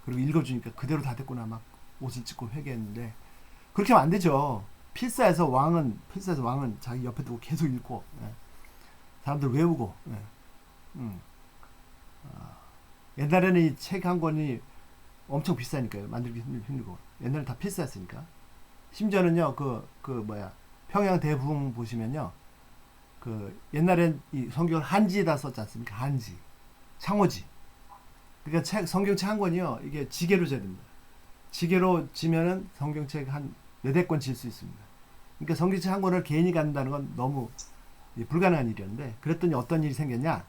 그리고 읽어주니까 그대로 다 됐구나 막 옷을 찢고 회개했는데 그렇게 하면 안 되죠. 필사에서 왕은 자기 옆에 두고 계속 읽고 사람들 외우고 옛날에는 이 책 한 권이 엄청 비싸니까요. 만들기 힘들고 옛날에 다 필사했으니까 심지어는요 평양 대부흥 보시면요 그 옛날엔 이 성경을 한지에다 썼지 않습니까? 한지 창호지. 그러니까 성경책 한 권이요 이게 지게로 재야 됩니다. 지게로 지면은 성경책 한 4-5권 질 수 있습니다. 그러니까 성경책 한 권을 개인이 갖는다는 건 너무 불가능한 일이었는데 그랬더니 어떤 일이 생겼냐?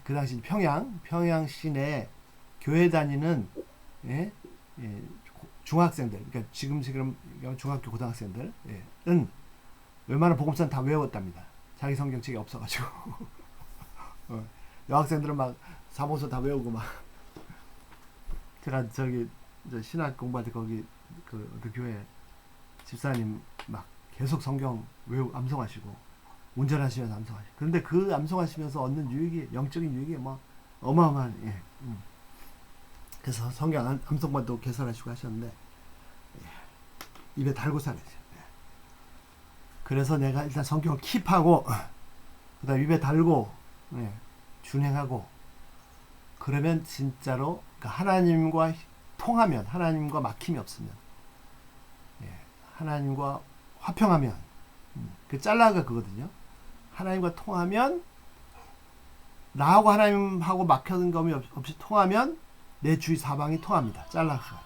그 당시 평양 시내에 교회 다니는 중학생들, 그러니까 지금 중학교 고등학생들은 웬만한 복음서는 다 외웠답니다. 자기 성경책이 없어가지고 여학생들은 막 사모서 다 외우고 막 제가 신학 공부할 때 거기 그 교회 집사님 막 계속 성경 암송하시고 운전하시면서 암송하시고 그런데 그 암송하시면서 얻는 유익이 영적인 유익이 뭐 어마어마한 그래서 성경 암송반도 개설하시고 하셨는데 입에 달고 살아야죠. 그래서 내가 일단 성경을 킵하고 그 다음 입에 달고 준행하고 그러면 진짜로 그러니까 하나님과 통하면 하나님과 막힘이 없으면 하나님과 화평하면 그 짤라가 그거든요. 하나님과 통하면 나하고 하나님하고 막혀든 점이 없이 통하면 내 주위 사방이 통합니다. 짤라가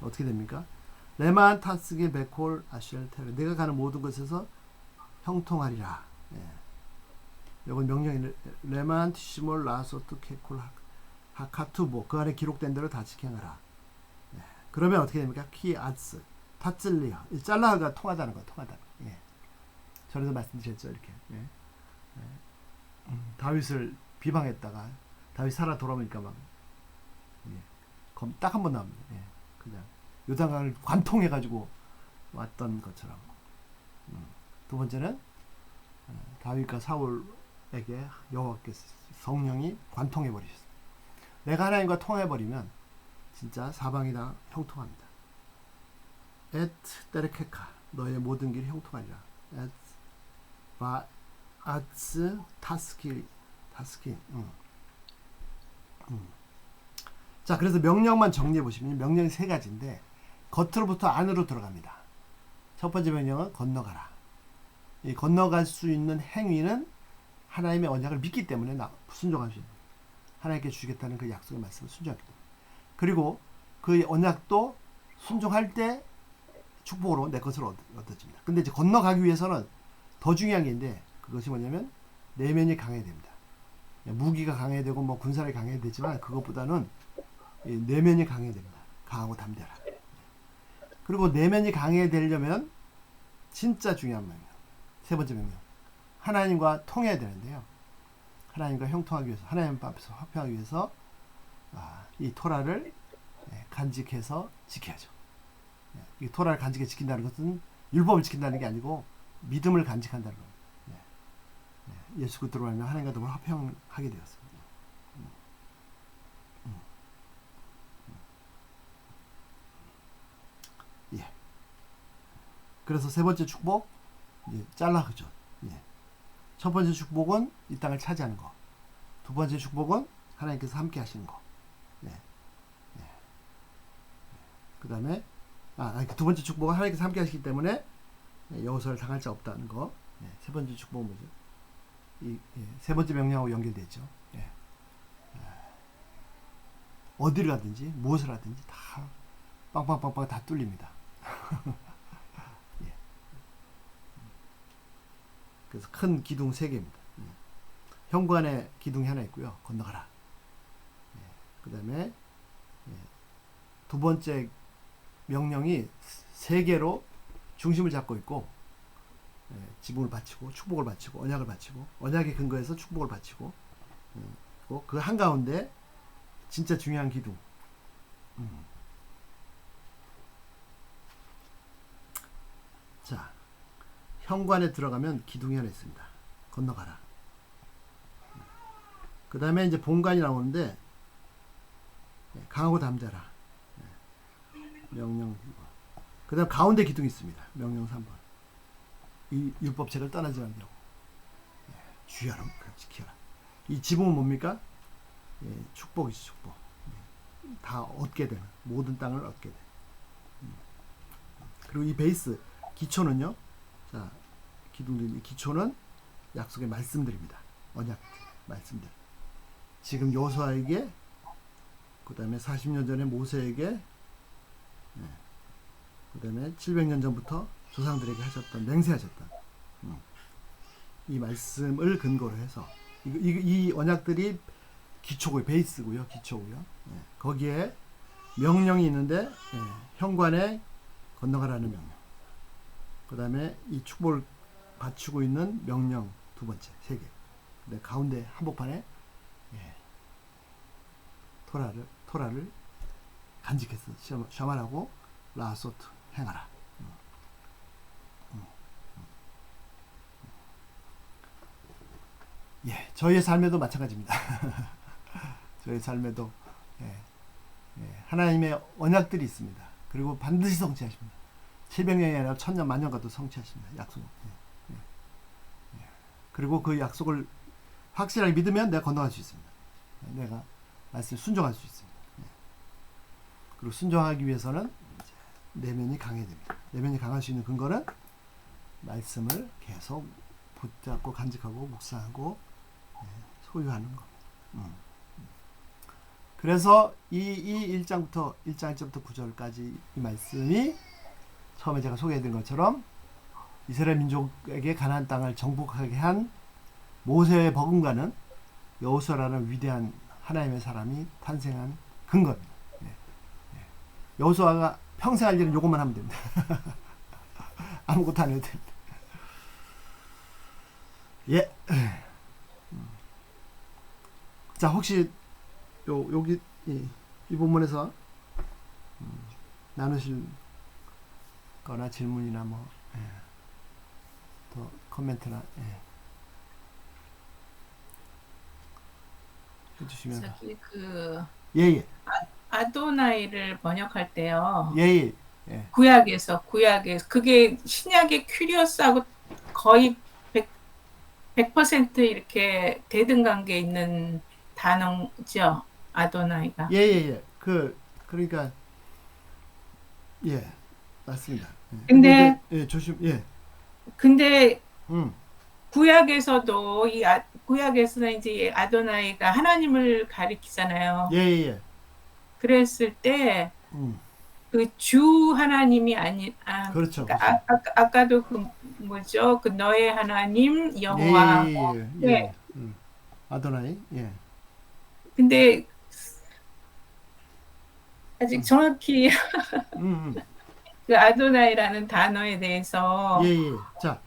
어떻게 됩니까? 레만 타스게 베콜 아시엘 테르 내가 가는 모든 것에서 형통하리라. 이건 명령이 레만 티시몰 라소트 케콜 하카투보 그 안에 기록된 대로 다 지켜라. 그러면 어떻게 됩니까? 키 아츠 타찔리아 짤라가 통하다는 거 통하다. 전에도 말씀드렸죠 이렇게. 다윗을 비방했다가 다윗 살아 돌아오니까 막 딱 한 번 나옵니다. 그냥 요단강을 관통해가지고 왔던 것처럼. 두 번째는 다윗과 사울에게 여호와께서 성령이 관통해 버리셨어요. 내가 하나님과 통해 버리면 진짜 사방이 다 형통합니다. 엣 데르케카 너의 모든 길이 형통하리라. 엣 바 아츠 타스키 자, 그래서 명령만 정리해 보시면 명령이 세 가지인데 겉으로부터 안으로 들어갑니다. 첫 번째 명령은 건너가라. 이 건너갈 수 있는 행위는 하나님의 언약을 믿기 때문에 순종할 수 있는, 하나님께 주겠다는 그 약속의 말씀을 순종하기 때문에, 그리고 그 언약도 순종할 때 축복으로 내 것을 얻어집니다. 근데 이제 건너가기 위해서는 더 중요한 게 있는데 그것이 뭐냐면 내면이 강해야 됩니다. 무기가 강해야 되고 뭐 군사력이 강해야 되지만 그것보다는 이 내면이 강해야 됩니다. 강하고 담대라. 그리고 내면이 강해야 되려면 진짜 중요한 명령, 세 번째 명령, 하나님과 통해야 되는데요. 하나님과 형통하기 위해서, 하나님 앞에서 화평하기 위해서 이 토라를 간직해서 지켜야죠. 이 토라를 간직해 지킨다는 것은 율법을 지킨다는 게 아니고 믿음을 간직한다는 겁니다. 예수 그리스도로 말하면 하나님과 더불어 화평하게 되었습니다. 예. 그래서 세 번째 축복, 잘라 그죠. 첫 번째 축복은 이 땅을 차지하는 거. 두 번째 축복은 하나님께서 함께 하시는 거. 그 다음에 두 번째 축복은 하나님께서 함께 하시기 때문에 여호수아를 당할 자 없다는 거. 세 번째 축복은 뭐죠? 세 번째 명령하고 연결되죠. 어디를 가든지 무엇을 하든지 다 빵빵빵빵 다 뚫립니다. 그래서 큰 기둥 3개입니다. 현관에 기둥이 하나 있고요. 건너가라. 그 다음에 두 번째 명령이 3개로 중심을 잡고 있고, 지붕을 바치고 축복을 바치고 언약을 바치고 언약의 근거에서 축복을 바치고, 그 한가운데 진짜 중요한 기둥. 자, 현관에 들어가면 기둥이 하나 있습니다. 건너가라. 그 다음에 이제 본관이 나오는데 강하고 담대라. 명령. 그 다음 가운데 기둥이 있습니다. 명령 3번. 이 율법책을 떠나지 말라고. 주야로 지켜라. 이 지붕은 뭡니까? 축복이죠, 축복. 다 얻게 되는, 모든 땅을 얻게 돼. 그리고 이 베이스 기초는요. 자, 기둥들 기초는 약속의 말씀들입니다. 언약 말씀들. 지금 여호수아에게, 그 다음에 40년 전에 모세에게, 그 다음에 700년 전부터 조상들에게 하셨던, 맹세하셨던 이 말씀을 근거로 해서 이 언약들이 기초고요, 베이스고요, 기초고요. 거기에 명령이 있는데 현관에 건너가라는 명령. 그 다음에 이 축복을 갖추고 있는 명령 두 번째 3개. 근데 가운데 한복판에 토라를 간직해서 샤말하고 라소트 행하라. 저희의 삶에도 마찬가지입니다. 저희 삶에도 하나님의 언약들이 있습니다. 그리고 반드시 성취하십니다. 700년이 아니라 1000년 만년 가도 성취하십니다. 약속. 그리고 그 약속을 확실하게 믿으면 내가 건너갈 수 있습니다. 내가 말씀에 순종할 수 있습니다. 그리고 순종하기 위해서는 내면이 강해야 됩니다. 내면이 강할 수 있는 근거는 말씀을 계속 붙잡고 간직하고 묵상하고 소유하는 겁니다. 그래서 이 1장부터 1장 1절부터 9절까지 이 말씀이 처음에 제가 소개해드린 것처럼 이스라엘 민족에게 가나안 땅을 정복하게 한 모세의 버금가는 여호수아라는 위대한 하나님의 사람이 탄생한 근거입니다. 여호수아가 평생 할 일은 요것만 하면 됩니다. 아무것도 안 해도 됩니다. 자, 혹시 여기 이 본문에서 나누실 거나 질문이나 더 코멘트나 해주시면. 저기 그 예. 아도나이를 번역할 때요. 예, 예. 구약에서 그게 신약의 큐리오스하고 거의 100% 이렇게 대등관계 있는 단어죠. 아도나이가. 예, 예, 예. 그러니까 예, 맞습니다. 예. 근데 이제, 예, 조심. 예. 근데 음. 구약에서도 구약에서는 이제 아도나이가 하나님을 가리키잖아요. 예, 예, 예. 그랬을 때 음. 그 주 하나님이 그렇죠. 그러니까 아까도 그 뭐죠? 그 너의 하나님 예, 여호와. 예, 예, 예. 네. 예. 아도나이. 예. 근데 아직 정확히 음. 그 아도나이라는 단어에 대해서 예, 예. 자.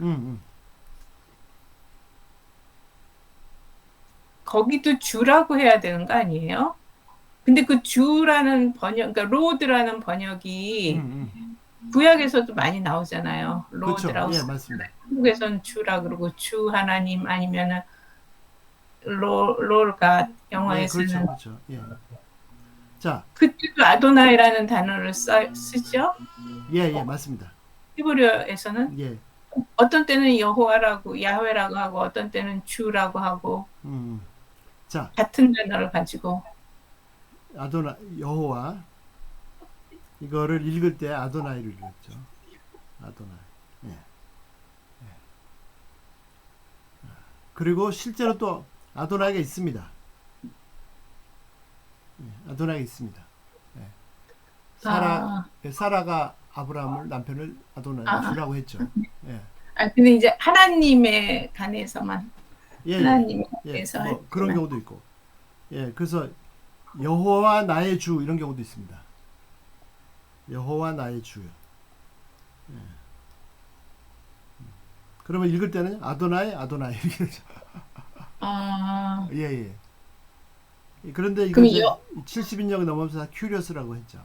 음. 거기도 주라고 해야 되는 거 아니에요? 근데 그 주라는 번역, 그러니까 로드라는 번역이 구약에서도 많이 나오잖아요. 그렇죠. 로드라고. 예, 맞습니다. 한국에서는 주라 그러고 주 하나님 아니면은 롤가 예, 영화에서는 그렇죠. 그렇죠. 예. 자. 그때도 아도나이라는 단어를 쓰죠. 예, 예, 맞습니다. 히브리어에서는 예. 어떤 때는 여호와라고 야훼라고 하고 어떤 때는 주라고 하고 자, 같은 단어를 가지고 아도나 여호와 이거를 읽을 때 아도나이를 읽었죠. 아도나이. 예. 예. 그리고 실제로 또 아도나이가 있습니다. 예, 아도나이가 있습니다. 예. 사라가 아브라함을 남편을 아도나이 주라고 했죠. 예. 근데 이제 하나님에 관해서만 예, 하나님에 예, 대해서 뭐 그런 경우도 있고. 예, 그래서 여호와 나의 주 이런 경우도 있습니다. 여호와 나의 주요. 예. 그러면 읽을 때는 아도나이 이렇게 되죠. 예, 예. 그런데 이거 이제 70인력이 넘으면서 큐리어스라고 했죠.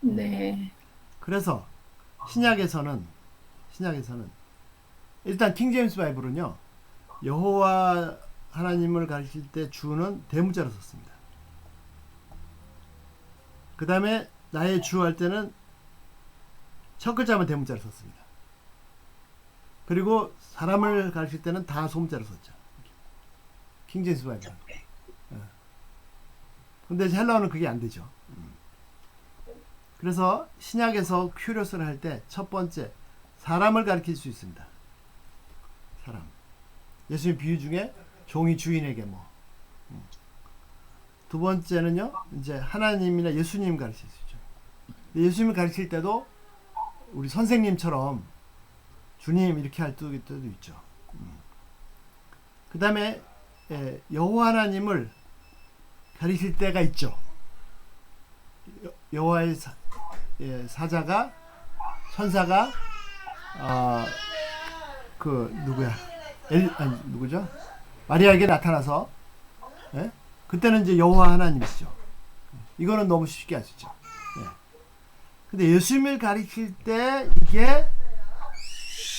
네. 그래서 신약에서는 일단 킹제임스 바이블은요. 여호와 하나님을 가르칠 때 주는 대문자로 썼습니다. 그 다음에 나의 주 할 때는 첫 글자만 대문자로 썼습니다. 그리고 사람을 가르칠 때는 다 소문자로 썼죠. 킹제임스 바이블. 근데 헬라어는 그게 안 되죠. 그래서 신약에서 큐리오스를 할 때 첫 번째 사람을 가리킬 수 있습니다. 사람. 예수님 비유 중에 종이 주인에게 뭐. 두 번째는요. 이제 하나님이나 예수님 가르칠 수 있죠. 예수님을 가르칠 때도 우리 선생님처럼 주님 이렇게 할 때도 있죠. 그 다음에 여호와 하나님을 가리킬 때가 있죠. 여호와의 사자가 천사가 누구죠? 마리아에게 나타나서 그때는 이제 여호와 하나님이시죠. 이거는 너무 쉽게 아시죠. 근데 예수님을 가리킬 때 이게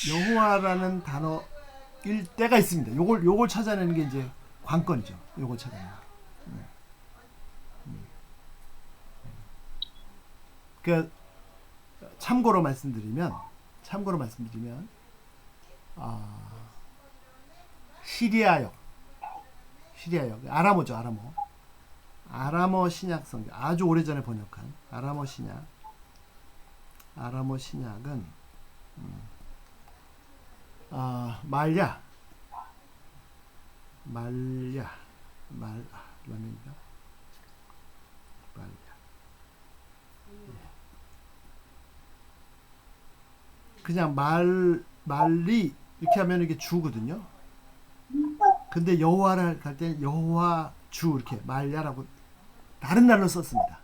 여호와라는 단어일 때가 있습니다. 요걸 찾아내는 게 이제 관건이죠. 요걸 찾아내는 게. 그 참고로 말씀드리면 시리아역 아라모죠. 아라모 신약 성경 아주 오래전에 번역한 아라모 신약은 말랴입니다. 그냥 말리 이렇게 하면 이게 주거든요. 근데 여호와를 갈 때는 여호와 주 이렇게 말야라고 다른 단어를 썼습니다.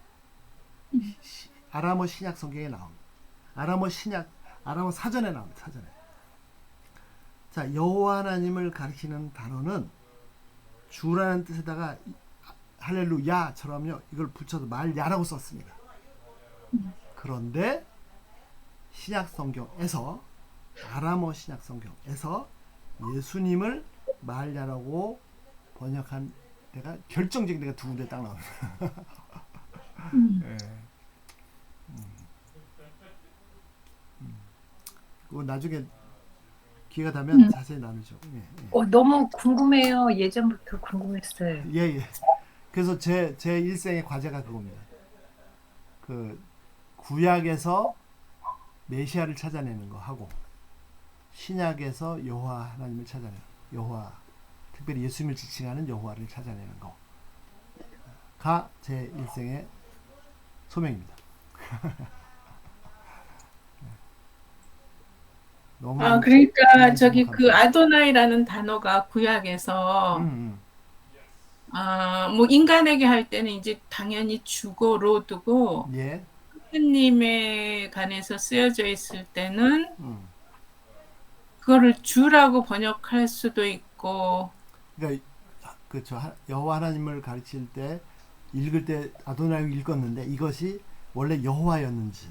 아람어 신약 성경에 나옵니다. 아람어 사전에 나옵니다. 사전에. 자, 여호와 하나님을 가리키는 단어는 주라는 뜻에다가 할렐루야처럼요. 이걸 붙여서 말야라고 썼습니다. 그런데 신약 성경에서 아람어 신약 성경에서 예수님을 말야라고 번역한 데가 결정적인 데가 두 군데 딱 나옵니다. 예. 그거 나중에 기회가 되면 자세히 나누죠. 예, 예. 너무 궁금해요. 예전부터 궁금했어요. 예, 예. 그래서 제 일생의 과제가 그겁니다. 그 구약에서 메시아를 찾아내는 거 하고 신약에서 여호와 하나님을 찾아내는 여호와, 특별히 예수님을 지칭하는 여호와를 찾아내는 거가 제 일생의 소명입니다. 너무 그러니까 저기 감사합니다. 그 아도나이라는 단어가 구약에서 뭐 인간에게 할 때는 이제 당연히 주고 로드고 예. 하느님에 관해서 쓰여져 있을 때는 그거를 주라고 번역할 수도 있고. 그러니까 그렇죠. 여호와 하나님을 가르칠 때 읽을 때 아도나이 읽었는데 이것이 원래 여호와였는지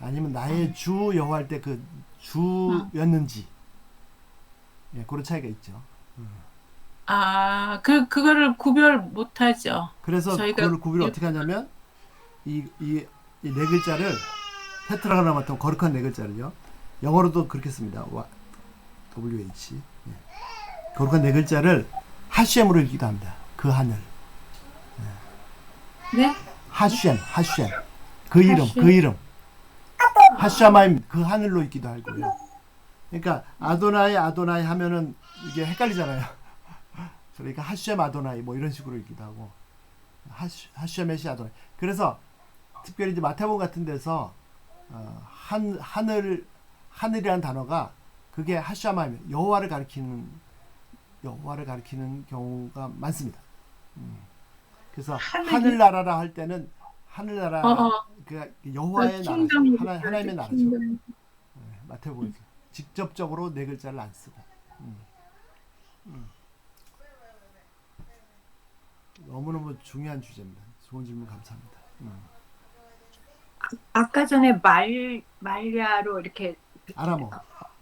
아니면 나의 주 여호와 할 때 그 주였는지, 예, 그런 차이가 있죠. 그거를 구별 못하죠. 그래서 저희가 그걸 구별을 어떻게 하냐면 이 네 글자를 테트라그라마톤 거룩한 네 글자를요. 영어로도 그렇게 씁니다. WH. 예. 거룩한 네 글자를 하셴으로 읽기도 합니다. 그 하늘. 네? 하셴. 그 이름. 하샤마임, 그 하늘로 있기도 하고요. 그러니까 아도나이 하면은 이게 헷갈리잖아요. 그러니까 하셴 아도나이 뭐 이런 식으로 있기도 하고 하셴메시 아도나이. 그래서 특별히 이제 마태복음 같은 데서 하늘이라는 단어가 그게 하샤마임, 여호와를 가리키는 경우가 많습니다. 그래서 하늘나라라 할 때는 하늘나라 그 여호와의 나라, 하나님의 나라죠. 네, 마태복음에서 직접적으로 네 글자를 안 쓰고. 너무너무 중요한 주제입니다. 좋은 질문 감사합니다. 아까 전에 말야로 이렇게 아람어.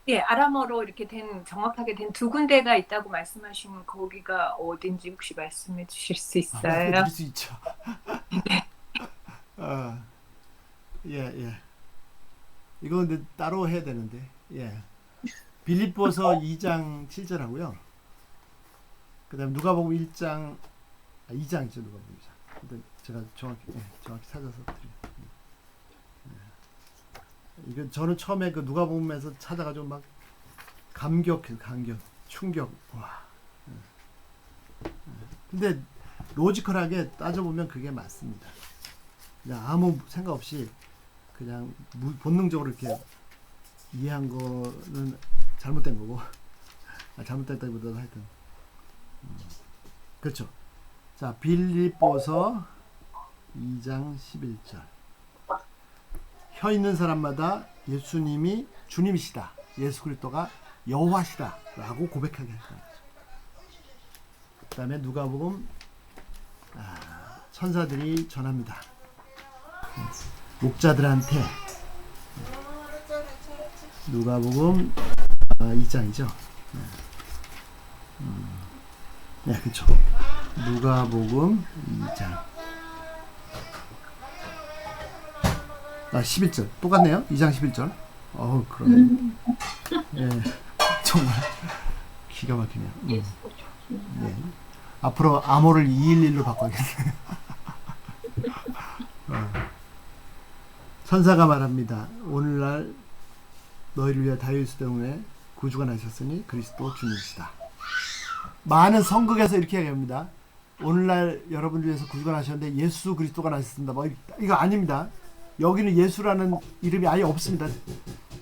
예, 아람어로 이렇게 정확하게 된 두 군데가 있다고 말씀하신 거기가 어딘지 혹시 말씀해 주실 수 있어요? 드릴 수 있죠. 예. 이거 근데 따로 해야 되는데. 예. 빌립보서 2장 7절하고요. 그다음 누가복음 1장 2장이죠, 누가복음 2장. 근데 제가 정확히 찾아서 드릴게요. 이거 저는 처음에 그 누가복음에서 찾아가지고 막 감격, 충격. 와. 근데 로지컬하게 따져보면 그게 맞습니다. 그냥 아무 생각 없이 그냥 본능적으로 이렇게 이해한 거는 잘못된 거고, 잘못됐다기보다도 하여튼 그렇죠. 자, 빌립보서 2장 11절. 혀 있는 사람마다 예수님이 주님이시다, 예수 그리스도가 여호와시다라고 고백하게 할 거예요. 그 다음에 누가복음 천사들이 전합니다. 목자들한테. 누가복음 2장이죠. 네, 그렇죠. 누가복음 2장 11절 똑같네요. 2장 11절. 그러네. 예, 정말 기가 막히네요. 네. 앞으로 암호를 211로 바꿔야겠어요. 선사가 말합니다. 오늘날 너희를 위해 다윗 때문에 구주가 나셨으니 그리스도 주님이시다. 많은 성극에서 이렇게 얘기합니다. 오늘날 여러분을 위해서 구주가 나셨는데 예수 그리스도가 나셨습니다. 뭐 이거 아닙니다. 여기는 예수라는 이름이 아예 없습니다.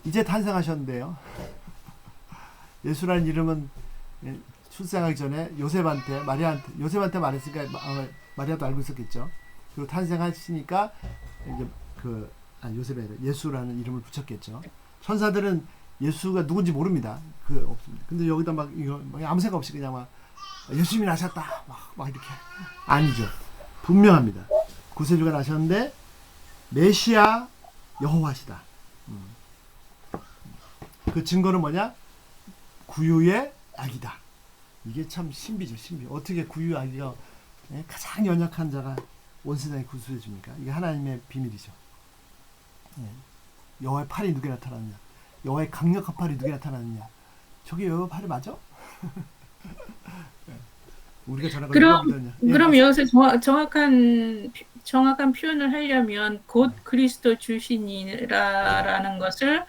이제 탄생하셨는데요. 예수라는 이름은 출생하기 전에 요셉한테 말했으니까 마리아도 알고 있었겠죠. 그리고 탄생하시니까 이제 요셉이 아니라 예수라는 이름을 붙였겠죠. 천사들은 예수가 누군지 모릅니다. 없습니다. 근데 여기다 막 아무 생각 없이 그냥 막 예수님이 나셨다 막 이렇게. 아니죠. 분명합니다. 구세주가 나셨는데 메시아 여호와시다. 그 증거는 뭐냐? 구유의 아기다. 이게 참 신비죠, 신비. 어떻게 구유하기가 가장 연약한 자가 온 세상에 구수해 줍니까? 이게 하나님의 비밀이죠. 예. 여호와의 팔이 누게 나타나느냐? 여호와의 강력한 팔이 누게 나타나느냐? 저게 여호와 팔이 맞아? 예. 우리가 전화가 누가 믿었냐? 예, 그럼 여기서 정확한 표현을 하려면 곧 그리스도 주신이라라는 것을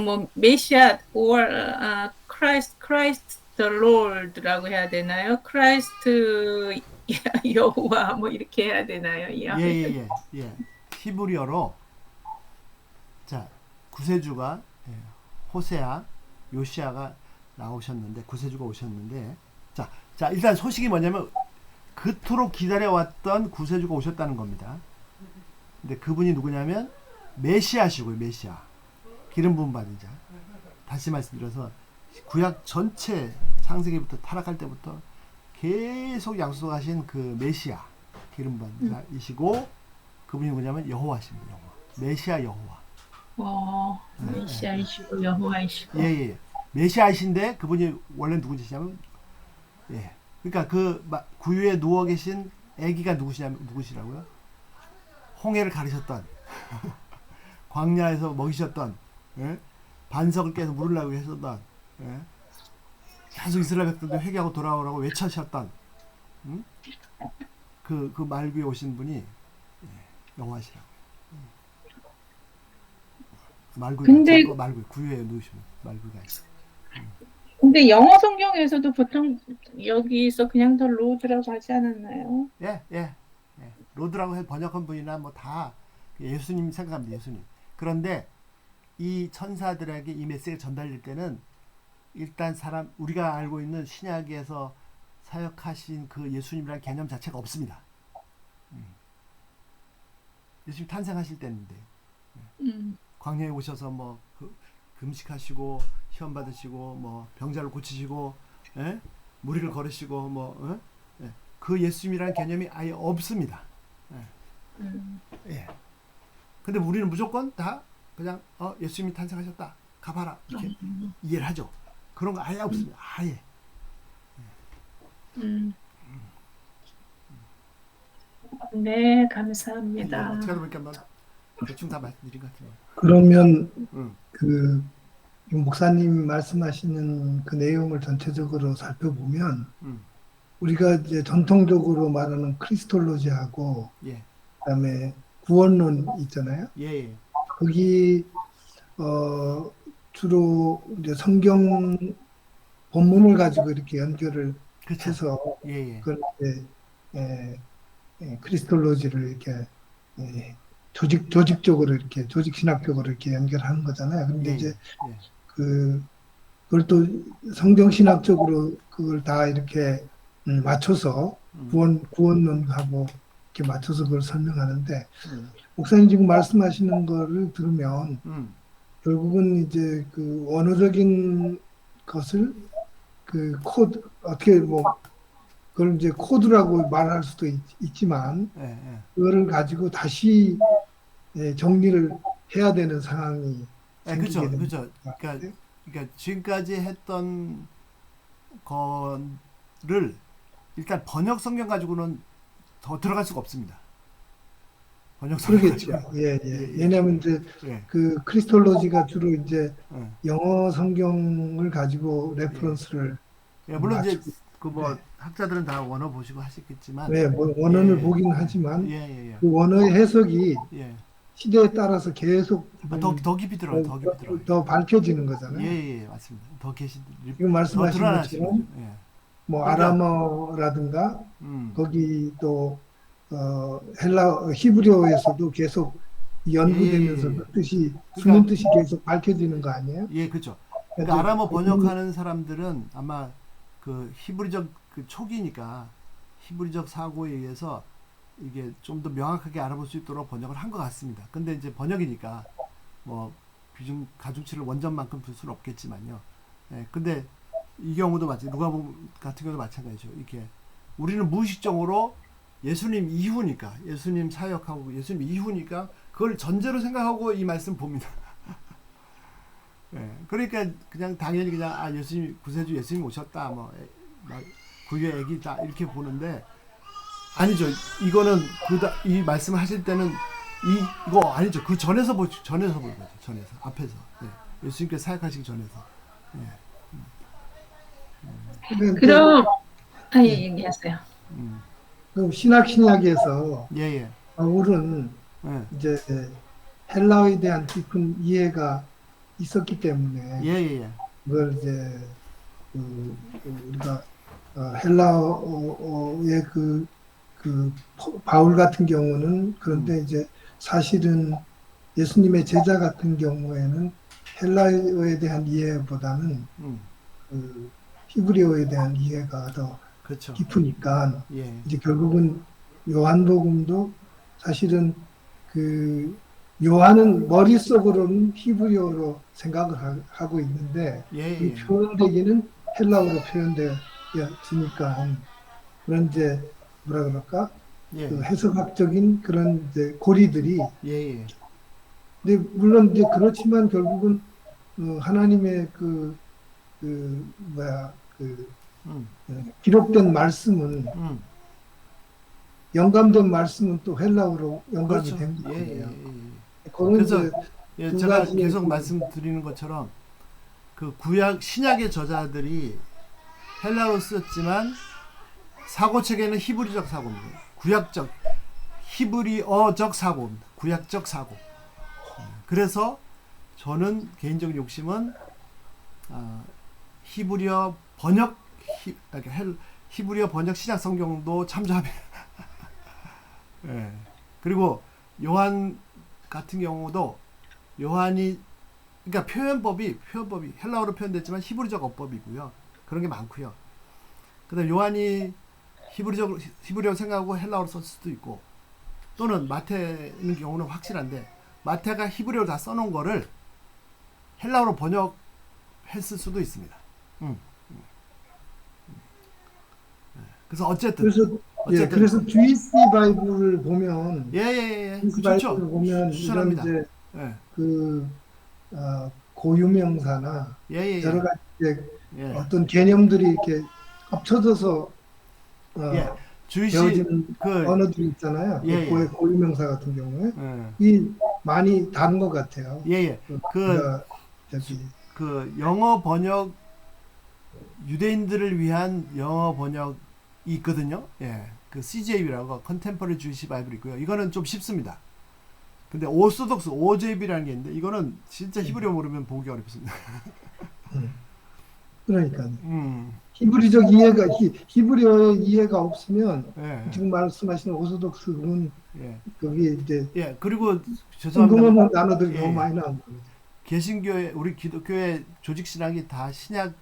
뭐 메시아 or Christ the Lord라고 해야 되나요? 크라이스트 여호와 뭐 이렇게 해야 되나요? 예. 히브리어로 자 구세주가 호세아, 요시아가 나오셨는데 구세주가 오셨는데 자 일단 소식이 뭐냐면 그토록 기다려왔던 구세주가 오셨다는 겁니다. 근데 그분이 누구냐면 메시아시고요, 메시아. 기름 부음 받은 자. 다시 말씀드려서 구약 전체 창세기부터 타락할 때부터 계속 약속하신 그 메시아 기름 받은 자이시고 그분이 누구냐면 여호와십니다. 여호와. 메시아 여호와. 메시아이시고 여호와이시고. 예. 메시아이신데 그분이 원래 누구시냐면 그러니까 그 구유에 누워 계신 아기가 누구시라고요? 홍해를 가르셨던 광야에서 먹이셨던 반석을 깨서 물을 나오게 했었던 계속 이스라엘 백성들 회개하고 돌아오라고 외쳐셨던 그 말구에 오신 분이 여호와시라고. 근데 말구 구유에 누우시면 말구가 있어. 근데 영어 성경에서도 보통 여기서 그냥 더 로드라고 하지 않았나요? 예. 로드라고 해서 번역한 분이나 뭐 다 예수님 생각합니다. 예수님. 그런데 이 천사들에게 이 메시지가 전달될 때는 일단 우리가 알고 있는 신약에서 사역하신 그 예수님이라는 개념 자체가 없습니다. 예수님 탄생하실 때인데 광야에 오셔서 뭐 금식하시고 시험 받으시고 뭐 병자를 고치시고 무리를 걸으시고 그 예수님이라는 개념이 아예 없습니다. 근데 우리는 무조건 다 그냥 예수님이 탄생하셨다 가봐라 이렇게 이해를 하죠. 그런 거 아예 없습니다. 아예. 네, 감사합니다. 어떻게 하다 보니까 막 대충 다 말씀드린 것 같아요. 그러면 그 목사님 말씀하시는 그 내용을 전체적으로 살펴보면 우리가 이제 전통적으로 말하는 크리스톨로지하고 그다음에 구원론 있잖아요. 예. 거기 주로 이제 성경 본문을 가지고 이렇게 연결을 그렇죠. 해서 예. 그걸 이제 크리스톨로지를 이렇게 조직적으로 이렇게 조직 신학적으로 이렇게 연결하는 거잖아요. 근데 이제 그걸 또 성경 신학적으로 그걸 다 이렇게 맞춰서 구원론하고 이렇게 맞춰서 그걸 설명하는데 목사님 지금 말씀하시는 거를 들으면 결국은 이제 그 언어적인 것을 그 코드 어떻게 뭐 그걸 이제 코드라고 말할 수도 있지만 그거를 가지고 다시 정리를 해야 되는 상황이 생기게 됩니다. 그렇죠. 그러니까 지금까지 했던 거를 일단 번역 성경 가지고는 더 들어갈 수가 없습니다. 번역 성경 그러겠죠. 왜냐하면 이제 그 크리스톨로지가 주로 이제 영어 성경을 가지고 레퍼런스를 물론 이제 그 뭐 학자들은 다 원어 보시고 하시겠지만 뭐 원어를 보긴 하지만 그 원어의 해석이 시대에 따라서 계속 더 깊이 들어요. 더 밝혀지는 거잖아요. 예, 맞습니다. 더 지금 말씀하신 것처럼 뭐 아람어라든가 거기 또 히브리어에서도 계속 연구되면서 그 뜻이 숨은 뜻이 계속 밝혀지는 거 아니에요? 예, 그렇죠. 그러니까 아람어 번역하는 사람들은 아마 그 히브리적 그 초기니까 히브리적 사고에 의해서 이게 좀 더 명확하게 알아볼 수 있도록 번역을 한 것 같습니다. 근데 이제 번역이니까 뭐 가중치를 원전만큼 둘 수는 없겠지만요. 근데 이 경우도 누가복음 같은 경우도 마찬가지죠. 이게 우리는 무의식적으로 예수님 이후니까 예수님 사역하고 예수님 이후니까 그걸 전제로 생각하고 이 말씀 봅니다. 예. 그러니까 그냥 당연히 그냥 아 예수님 구세주 예수님 오셨다 뭐 구유의 애기다 이렇게 보는데 아니죠. 이거는 이 말씀을 하실 때는 이거 아니죠. 그 전에서 볼 거죠. 전에서 앞에서 예수님께서 사역하시기 전에서. 근데 그럼 얘기하세요. 그 신약에서 예예. 바울은 예. 이제 헬라어에 대한 깊은 이해가 있었기 때문에 예예예. 그걸 이제 우리가 헬라어의 그 바울 같은 경우는 그런데 이제 사실은 예수님의 제자 같은 경우에는 헬라어에 대한 이해보다는 그 히브리어에 대한 이해가 더 그렇죠. 깊으니까 예. 이제 결국은 요한복음도 사실은 그 요한은 머릿속으로는 히브리어로 생각을 하고 있는데 예예. 이 표현되기는 헬라어로 표현되어지니까 그런 이제 뭐라 그럴까 예. 그 해석학적인 그런 이제 고리들이 예예. 근데 물론 이제 그렇지만 결국은 하나님의 기록된 말씀은 영감된 말씀은 또 헬라어로 영감이 그렇죠. 된 예, 예, 거예요. 예. 그건 그래서 이제 두 제가 가지 계속 말씀드리는 것처럼 그 신약의 저자들이 헬라어로 쓰였지만 사고체계는 히브리적 사고입니다. 히브리어적 사고입니다. 구약적 사고. 그래서 저는 개인적 욕심은 히브리어 번역 히브리어 번역 신약 성경도 참조합니다. 예. 그리고 요한 같은 경우도 요한이 그러니까 표현법이 헬라어로 표현됐지만 히브리적 어법이고요. 그런 게 많고요. 그다음 요한이 히브리어 생각하고 헬라어로 썼을 수도 있고 또는 마태는 경우는 확실한데 마태가 히브리어로 다 써놓은 거를 헬라어로 번역했을 수도 있습니다. 그래서 어쨌든 그래서 GC 바이블을 보면 GC 좋죠. 바이블을 보면 추천합니다. 이런 이제 예. 고유명사나 예. 여러 가지 이제 예. 어떤 개념들이 이렇게 합쳐져서 주이시 되어지는 그 언어들이 있잖아요. 예. 고유명사 같은 경우에 예. 이 많이 다른 것 같아요. 그 영어 번역 유대인들을 위한 영어 번역이 있거든요. 예. 그 CJB라고 컨템퍼리 주이시 바이블이 있고요. 이거는 좀 쉽습니다. 근데 오소독스 OJB라는 게 있는데 이거는 진짜 히브리어 모르면 보기 어렵습니다. 그러니까요. 히브리적 이해가 히브리어 이해가 없으면 예. 지금 말씀하시는 오소독스는 거기 이제 그리고 죄송합니다. 궁금한 단어들이 너무 많이 나온 거예요. 개신교회 우리 기독교의 조직 신학이 다 신약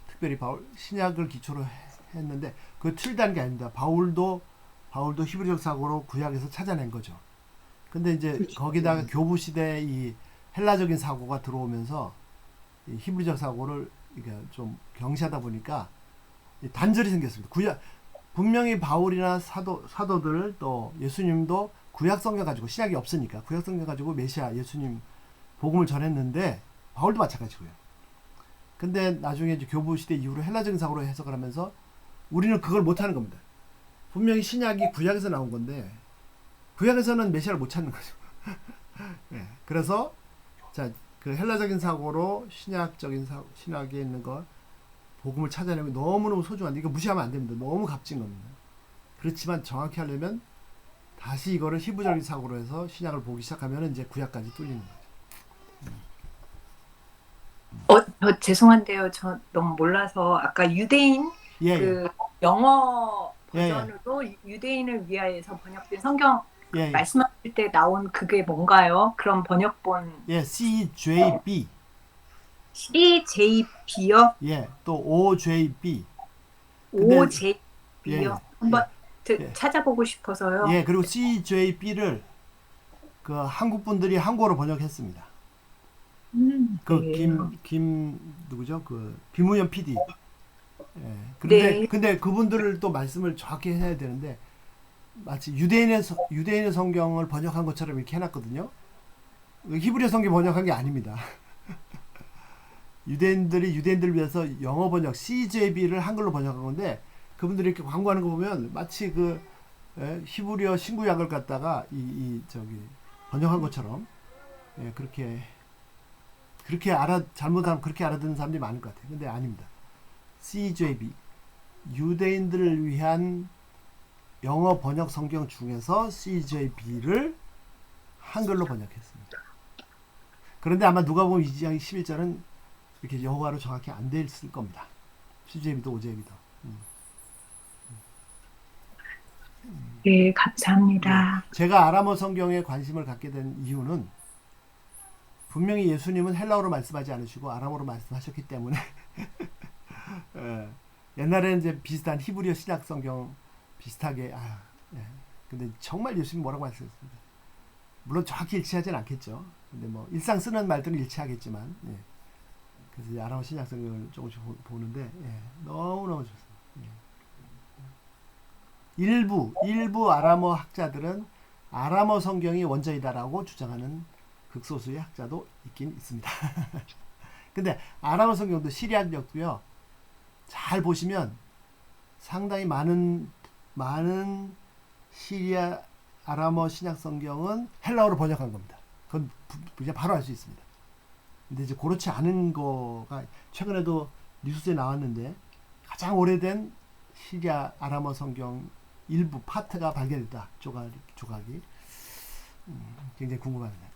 특별히 바울 신약을 기초로 했는데 그 틀리다는 게 아닙니다. 바울도 히브리적 사고로 구약에서 찾아낸 거죠. 근데 이제 그렇죠. 거기다가 교부 시대 이 헬라적인 사고가 들어오면서 이 히브리적 사고를 좀 경시하다 보니까 단절이 생겼습니다. 분명히 바울이나 사도들 또 예수님도 구약 성경 가지고 신약이 없으니까 구약 성경 가지고 메시아 예수님 복음을 전했는데 바울도 마찬가지고요. 근데 나중에 이제 교부 시대 이후로 헬라적인 사고로 해석을 하면서 우리는 그걸 못하는 겁니다. 분명히 신약이 구약에서 나온 건데 구약에서는 메시아를 못 찾는 거죠. 그래서 그 헬라적인 사고로 신약에 있는 것 복음을 찾아내면 너무너무 소중한데 이거 무시하면 안 됩니다. 너무 값진 겁니다. 그렇지만 정확히 하려면 다시 이거를 히브리적인 사고로 해서 신약을 보기 시작하면 이제 구약까지 뚫리는 거죠. 저 죄송한데요. 저 너무 몰라서 아까 유대인 그 영어 버전으로 유대인을 위하여서 번역된 성경 말씀하실 때 나온 그게 뭔가요? 그런 번역본 CJB CJB요? 또 OJB OJB요? 한번 찾아보고 싶어서요. 그리고 CJB를 그 한국 분들이 한국어로 번역했습니다. 김 누구죠? 그 김우현 PD. 근데 그분들을 또 말씀을 정확히 해야 되는데 마치 유대인의 성경을 번역한 것처럼 이렇게 해놨거든요. 히브리어 성경 번역한 게 아닙니다. 유대인들이 유대인들을 위해서 영어 번역 CJB를 한글로 번역한 건데 그분들이 이렇게 광고하는 거 보면 마치 그 히브리어 신구약을 갖다가 저기 번역한 것처럼 그렇게 잘못하면 그렇게 알아듣는 사람들이 많을 것 같아요. 근데 아닙니다. CJB 유대인들을 위한 영어 번역 성경 중에서 CJB를 한글로 번역했습니다. 그런데 아마 누가 보면 2장 11절은 이렇게 여호와로 정확히 안 돼 있을 겁니다. CJB도 OJB도. 네, 감사합니다. 제가 아람어 성경에 관심을 갖게 된 이유는 분명히 예수님은 헬라어로 말씀하지 않으시고 아람어로 말씀하셨기 때문에 옛날에는 이제 비슷한 히브리어 신약 성경 비슷하게 근데 정말 예수님 뭐라고 말씀하셨습니다. 물론 정확히 일치하진 않겠죠. 근데 뭐 일상 쓰는 말들은 일치하겠지만 그래서 이제 아람어 신약 성경을 조금씩 보는데 너무너무 좋습니다. 일부 아람어 학자들은 아람어 성경이 원전이다라고 주장하는 극소수의 학자도 있긴 있습니다. 근데 아람어 성경도 시리아역도요. 잘 보시면 상당히 많은 시리아 아람어 신약 성경은 헬라어로 번역한 겁니다. 그건 그냥 바로 알 수 있습니다. 근데 이제 그렇지 않은 거가 최근에도 뉴스에 나왔는데 가장 오래된 시리아 아람어 성경 일부 파트가 발견됐다. 조각이 굉장히 궁금합니다.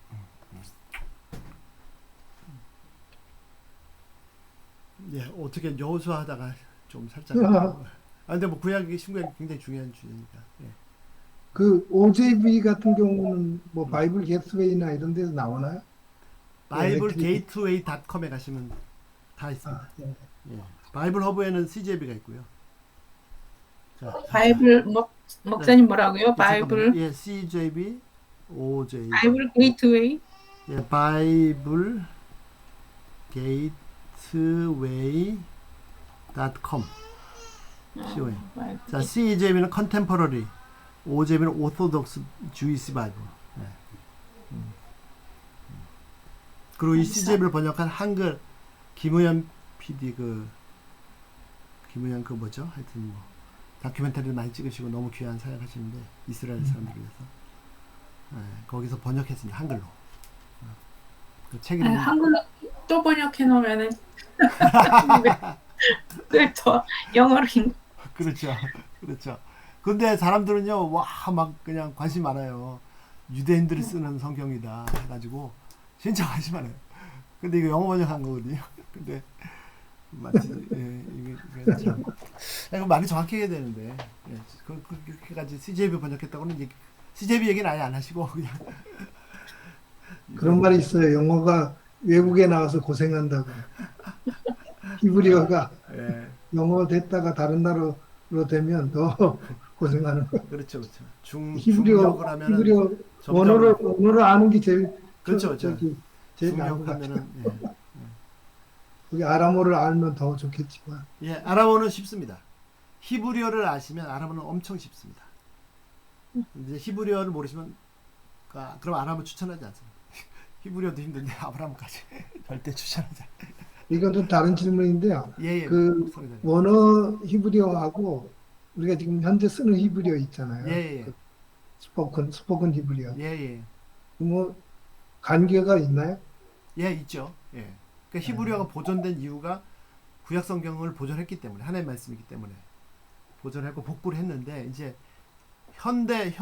어떻게 여호수아 하다가 좀 살짝 근데 뭐 구약이 신구약이 굉장히 중요한 주제니까. 그 OJB 같은 경우는 뭐 바이블 게이트웨이나 이런 데서 나오나요? 바이블 게이트웨이.com에 가시면 다 있습니다. 바이블 허브에는 CJB가 있고요. 바이블 목사님 뭐라고요? 바이블 CJB, OJB. 바이블 게이트웨이. 바이블 게이트웨이.com. 자, CJB는 컨템퍼러리, OJB는 오소독스 주이시 바이블. 그리고 이 CJB를 번역한 한글 김우현 PD 김우현 뭐죠? 하여튼 뭐 다큐멘터리를 많이 찍으시고 너무 귀한 사역 하시는데 이스라엘 사람들을 위해서 거기서 번역했습니다. 한글로. 그 책 이름 한글로 또 번역해 놓으면은 또 영어로 그렇죠. 근데 사람들은요, 막 그냥 관심 많아요. 유대인들이 쓰는 성경이다 해가지고 진짜 관심 많아요. 근데 이거 영어 번역한 거거든요. 근데 마치 이게 참 이거 말이 정확히 해야 되는데 그렇게까지 CJB 번역했다고는 이제 CJB 얘기는 아예 안 하시고 그냥 그런 말이 있어요. 영어가 외국에 나와서 고생한다고. 히브리어가 영어 됐다가 다른 나라로 되면 더 고생하는 거. 그렇죠. 히브리어 원어를 아는 게 제일 그렇죠. 제일 나은 것 같아요. 중요하면은 우리 아람어를 알면 더 좋겠지만. 아람어는 쉽습니다. 히브리어를 아시면 아람어는 엄청 쉽습니다. 이제 히브리어를 모르시면 그럼 아람어 추천하지 않습니다. 히브리어도 힘든데 아람어까지 절대 추천하지 않습니다. 이건 좀 다른 질문인데요. 그 원어 히브리어하고 우리가 지금 현재 쓰는 히브리어 있잖아요. 그 스포큰 히브리어. 뭐 관계가 있나요? 있죠. 그러니까 히브리어가 보존된 이유가 구약 성경을 보존했기 때문에 하나님의 말씀이기 때문에 보존하고 복구를 했는데 이제 현대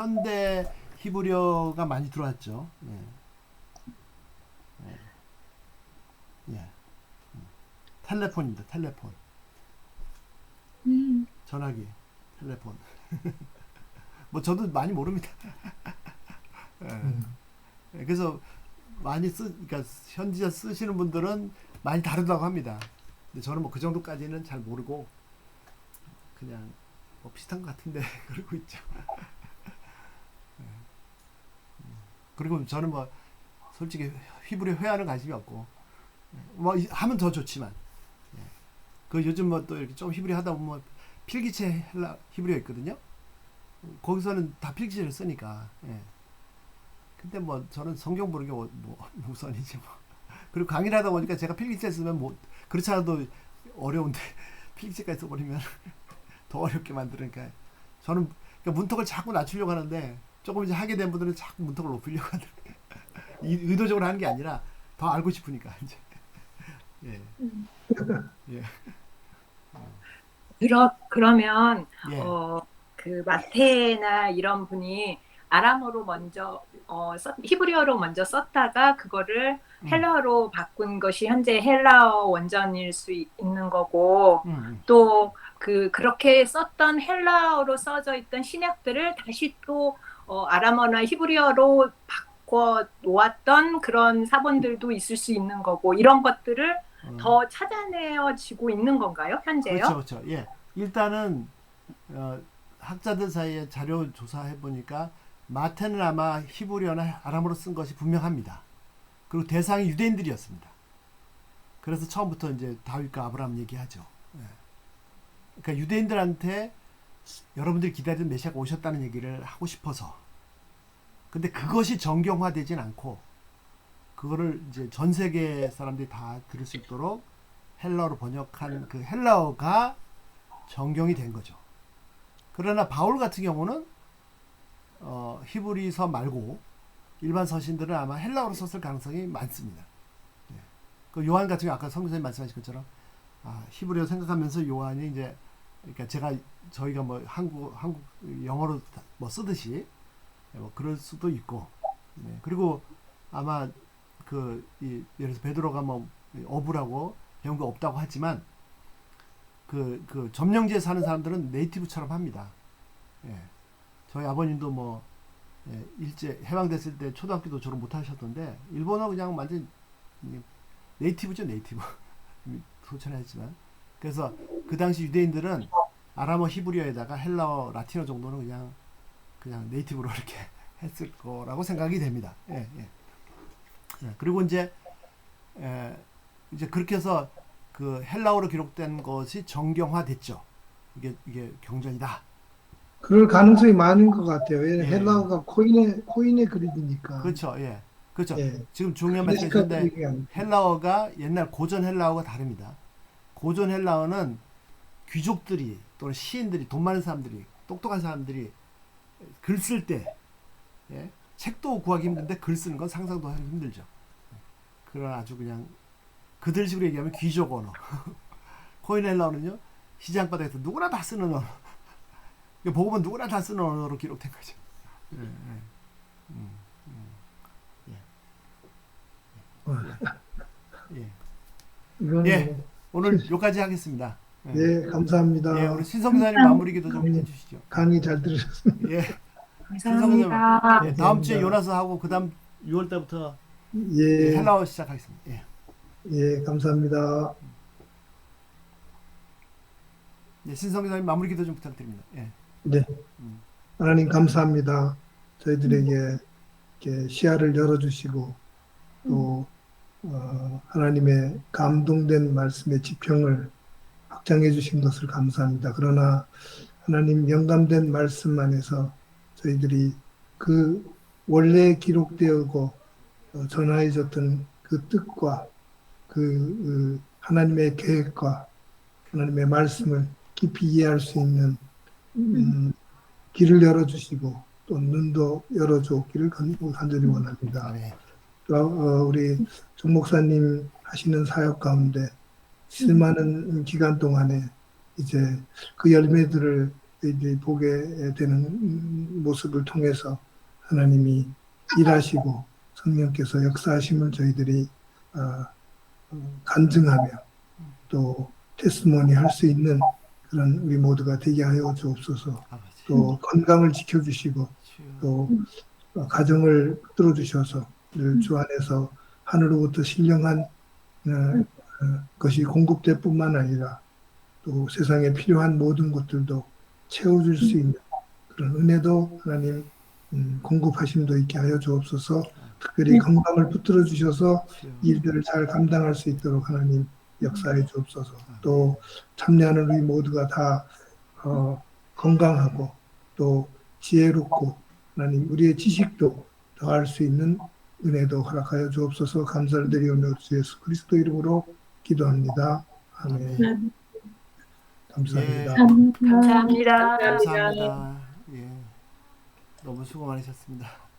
히브리어가 많이 들어왔죠. 텔레폰입니다. 텔레폰. 전화기, 텔레폰. 뭐 저도 많이 모릅니다. 그래서 그러니까 현지에 쓰시는 분들은 많이 다르다고 합니다. 근데 저는 뭐 그 정도까지는 잘 모르고 그냥 뭐 비슷한 것 같은데 그러고 있죠. 그리고 저는 뭐 솔직히 히브리 회화는 관심이 없고 뭐 하면 더 좋지만 그 요즘 뭐 또 이렇게 좀 히브리 하다 보면 필기체 히브리어 있거든요. 거기서는 다 필기체를 쓰니까. 근데 뭐 저는 성경 보는 게 뭐 우선이지 뭐. 그리고 강의를 하다 보니까 제가 필기체 쓰면 뭐 그렇지 않아도 어려운데 필기체까지 써버리면 더 어렵게 만드니까 저는 그러니까 문턱을 자꾸 낮추려고 하는데 조금 이제 하게 된 분들은 자꾸 문턱을 높이려고 하더라고요. 의도적으로 하는 게 아니라 더 알고 싶으니까 이제. 예. 예. 그러면 예. 그 마테나 이런 분이 아람어로 먼저 히브리어로 먼저 썼다가 그거를 헬라어로 바꾼 것이 현재 헬라어 원전일 수 있는 거고 또 그렇게 썼던 헬라어로 써져 있던 신약들을 다시 또 아람어나 히브리어로 바꿔 놓았던 그런 사본들도 있을 수 있는 거고 이런 것들을 더 찾아내어지고 있는 건가요? 현재요? 그렇죠. 예. 일단은 학자들 사이에 자료 조사해 보니까 마태는 아마 히브리어나 아람어로 쓴 것이 분명합니다. 그리고 대상이 유대인들이었습니다. 그래서 처음부터 이제 다윗과 아브라함 얘기하죠. 예. 그러니까 유대인들한테 여러분들이 기다리던 메시아가 오셨다는 얘기를 하고 싶어서. 근데 그것이 정경화되진 않고 그거를 이제 전 세계 사람들이 다 들을 수 있도록 헬라어로 번역한 그 헬라어가 정경이 된 거죠. 그러나 바울 같은 경우는 히브리서 말고 일반 서신들은 아마 헬라어로 썼을 가능성이 많습니다. 예. 그 요한 같은 경우 아까 성교사님 말씀하신 것처럼 히브리어 생각하면서 요한이 이제 그러니까 저희가 뭐 한국 영어로 뭐 쓰듯이 뭐 그럴 수도 있고 네. 그리고 아마 예를 들어서 베드로가 뭐 어부라고 배운 거 없다고 하지만 그 점령지에 사는 사람들은 네이티브처럼 합니다. 예. 저희 아버님도 뭐 일제 해방됐을 때 초등학교도 졸업 못 하셨던데 일본어 그냥 완전 네이티브죠, 네이티브. 소천했지만 그래서 그 당시 유대인들은 아람어 히브리어에다가 헬라어 라틴어 정도는 그냥 네이티브로 이렇게 했을 거라고 생각이 됩니다. 예. 그리고 이제 그렇게 해서 그 헬라어로 기록된 것이 정경화됐죠. 이게 경전이다. 그럴 가능성이 많은 것 같아요. 예. 헬라어가 코인의 그리드니까. 그렇죠. 예. 그렇죠. 예. 지금 중요한 말씀이신데 헬라어가 옛날 고전 헬라어가 다릅니다. 고전 헬라어는 귀족들이 또는 시인들이 돈 많은 사람들이 똑똑한 사람들이 글 쓸 때 예? 책도 구하기 힘든데 글 쓰는 건 상상도 하기 힘들죠. 그런 아주 그냥 그들식으로 얘기하면 귀족 언어. 코인 헬라어는요 시장 바닥에서 누구나 다 쓰는 언어. 보고 보면 누구나 다 쓰는 언어로 기록된 거죠. 예. 오늘 여기까지 하겠습니다. 예, 감사합니다. 예, 우리 신성 기사님 마무리 기도 좀 해주시죠. 강의 잘 들으셨습니다. 예. 감사합니다. 예, 다음 주에 요나서 하고 그다음 6월 달부터 예, 헬라어 시작하겠습니다. 예. 예, 감사합니다. 예, 신성 기사님 마무리 기도 좀 부탁드립니다. 예. 네, 하나님 감사합니다. 저희들에게 이렇게 시야를 열어주시고 또 하나님의 감동된 말씀의 지평을 확장해 주신 것을 감사합니다. 그러나 하나님 영감된 말씀 안에서 저희들이 그 원래 기록되었고 전하여졌던 그 뜻과 그 하나님의 계획과 하나님의 말씀을 깊이 이해할 수 있는 길을 열어주시고 또 눈도 열어주기를 간절히 원합니다. 우리 정 목사님 하시는 사역 가운데 수많은 기간 동안에 이제 그 열매들을 이제 보게 되는 모습을 통해서 하나님이 일하시고 성령께서 역사하심을 저희들이 간증하며 또 테스모니 할 수 있는 그런 우리 모두가 되게 하여 주옵소서. 또 건강을 지켜주시고 또 가정을 붙들어 주셔서 늘 주 안에서 하늘로부터 신령한 것이 공급될 뿐만 아니라 또 세상에 필요한 모든 것들도 채워줄 수 있는 그런 은혜도 하나님 공급하심도 있게 하여 주옵소서. 특별히 건강을 붙들어 주셔서 일들을 잘 감당할 수 있도록 하나님 역사해 주옵소서. 또 참여하는 우리 모두가 다 건강하고 또 지혜롭고 하나님 우리의 지식도 더할 수 있는 은혜도 허락하여 주옵소서. 감사를 드리오며 주 예수 그리스도 이름으로 기도합니다. 아멘. 감사합니다. 감사합니다. 감사합니다. 예. 너무 수고 많으셨습니다.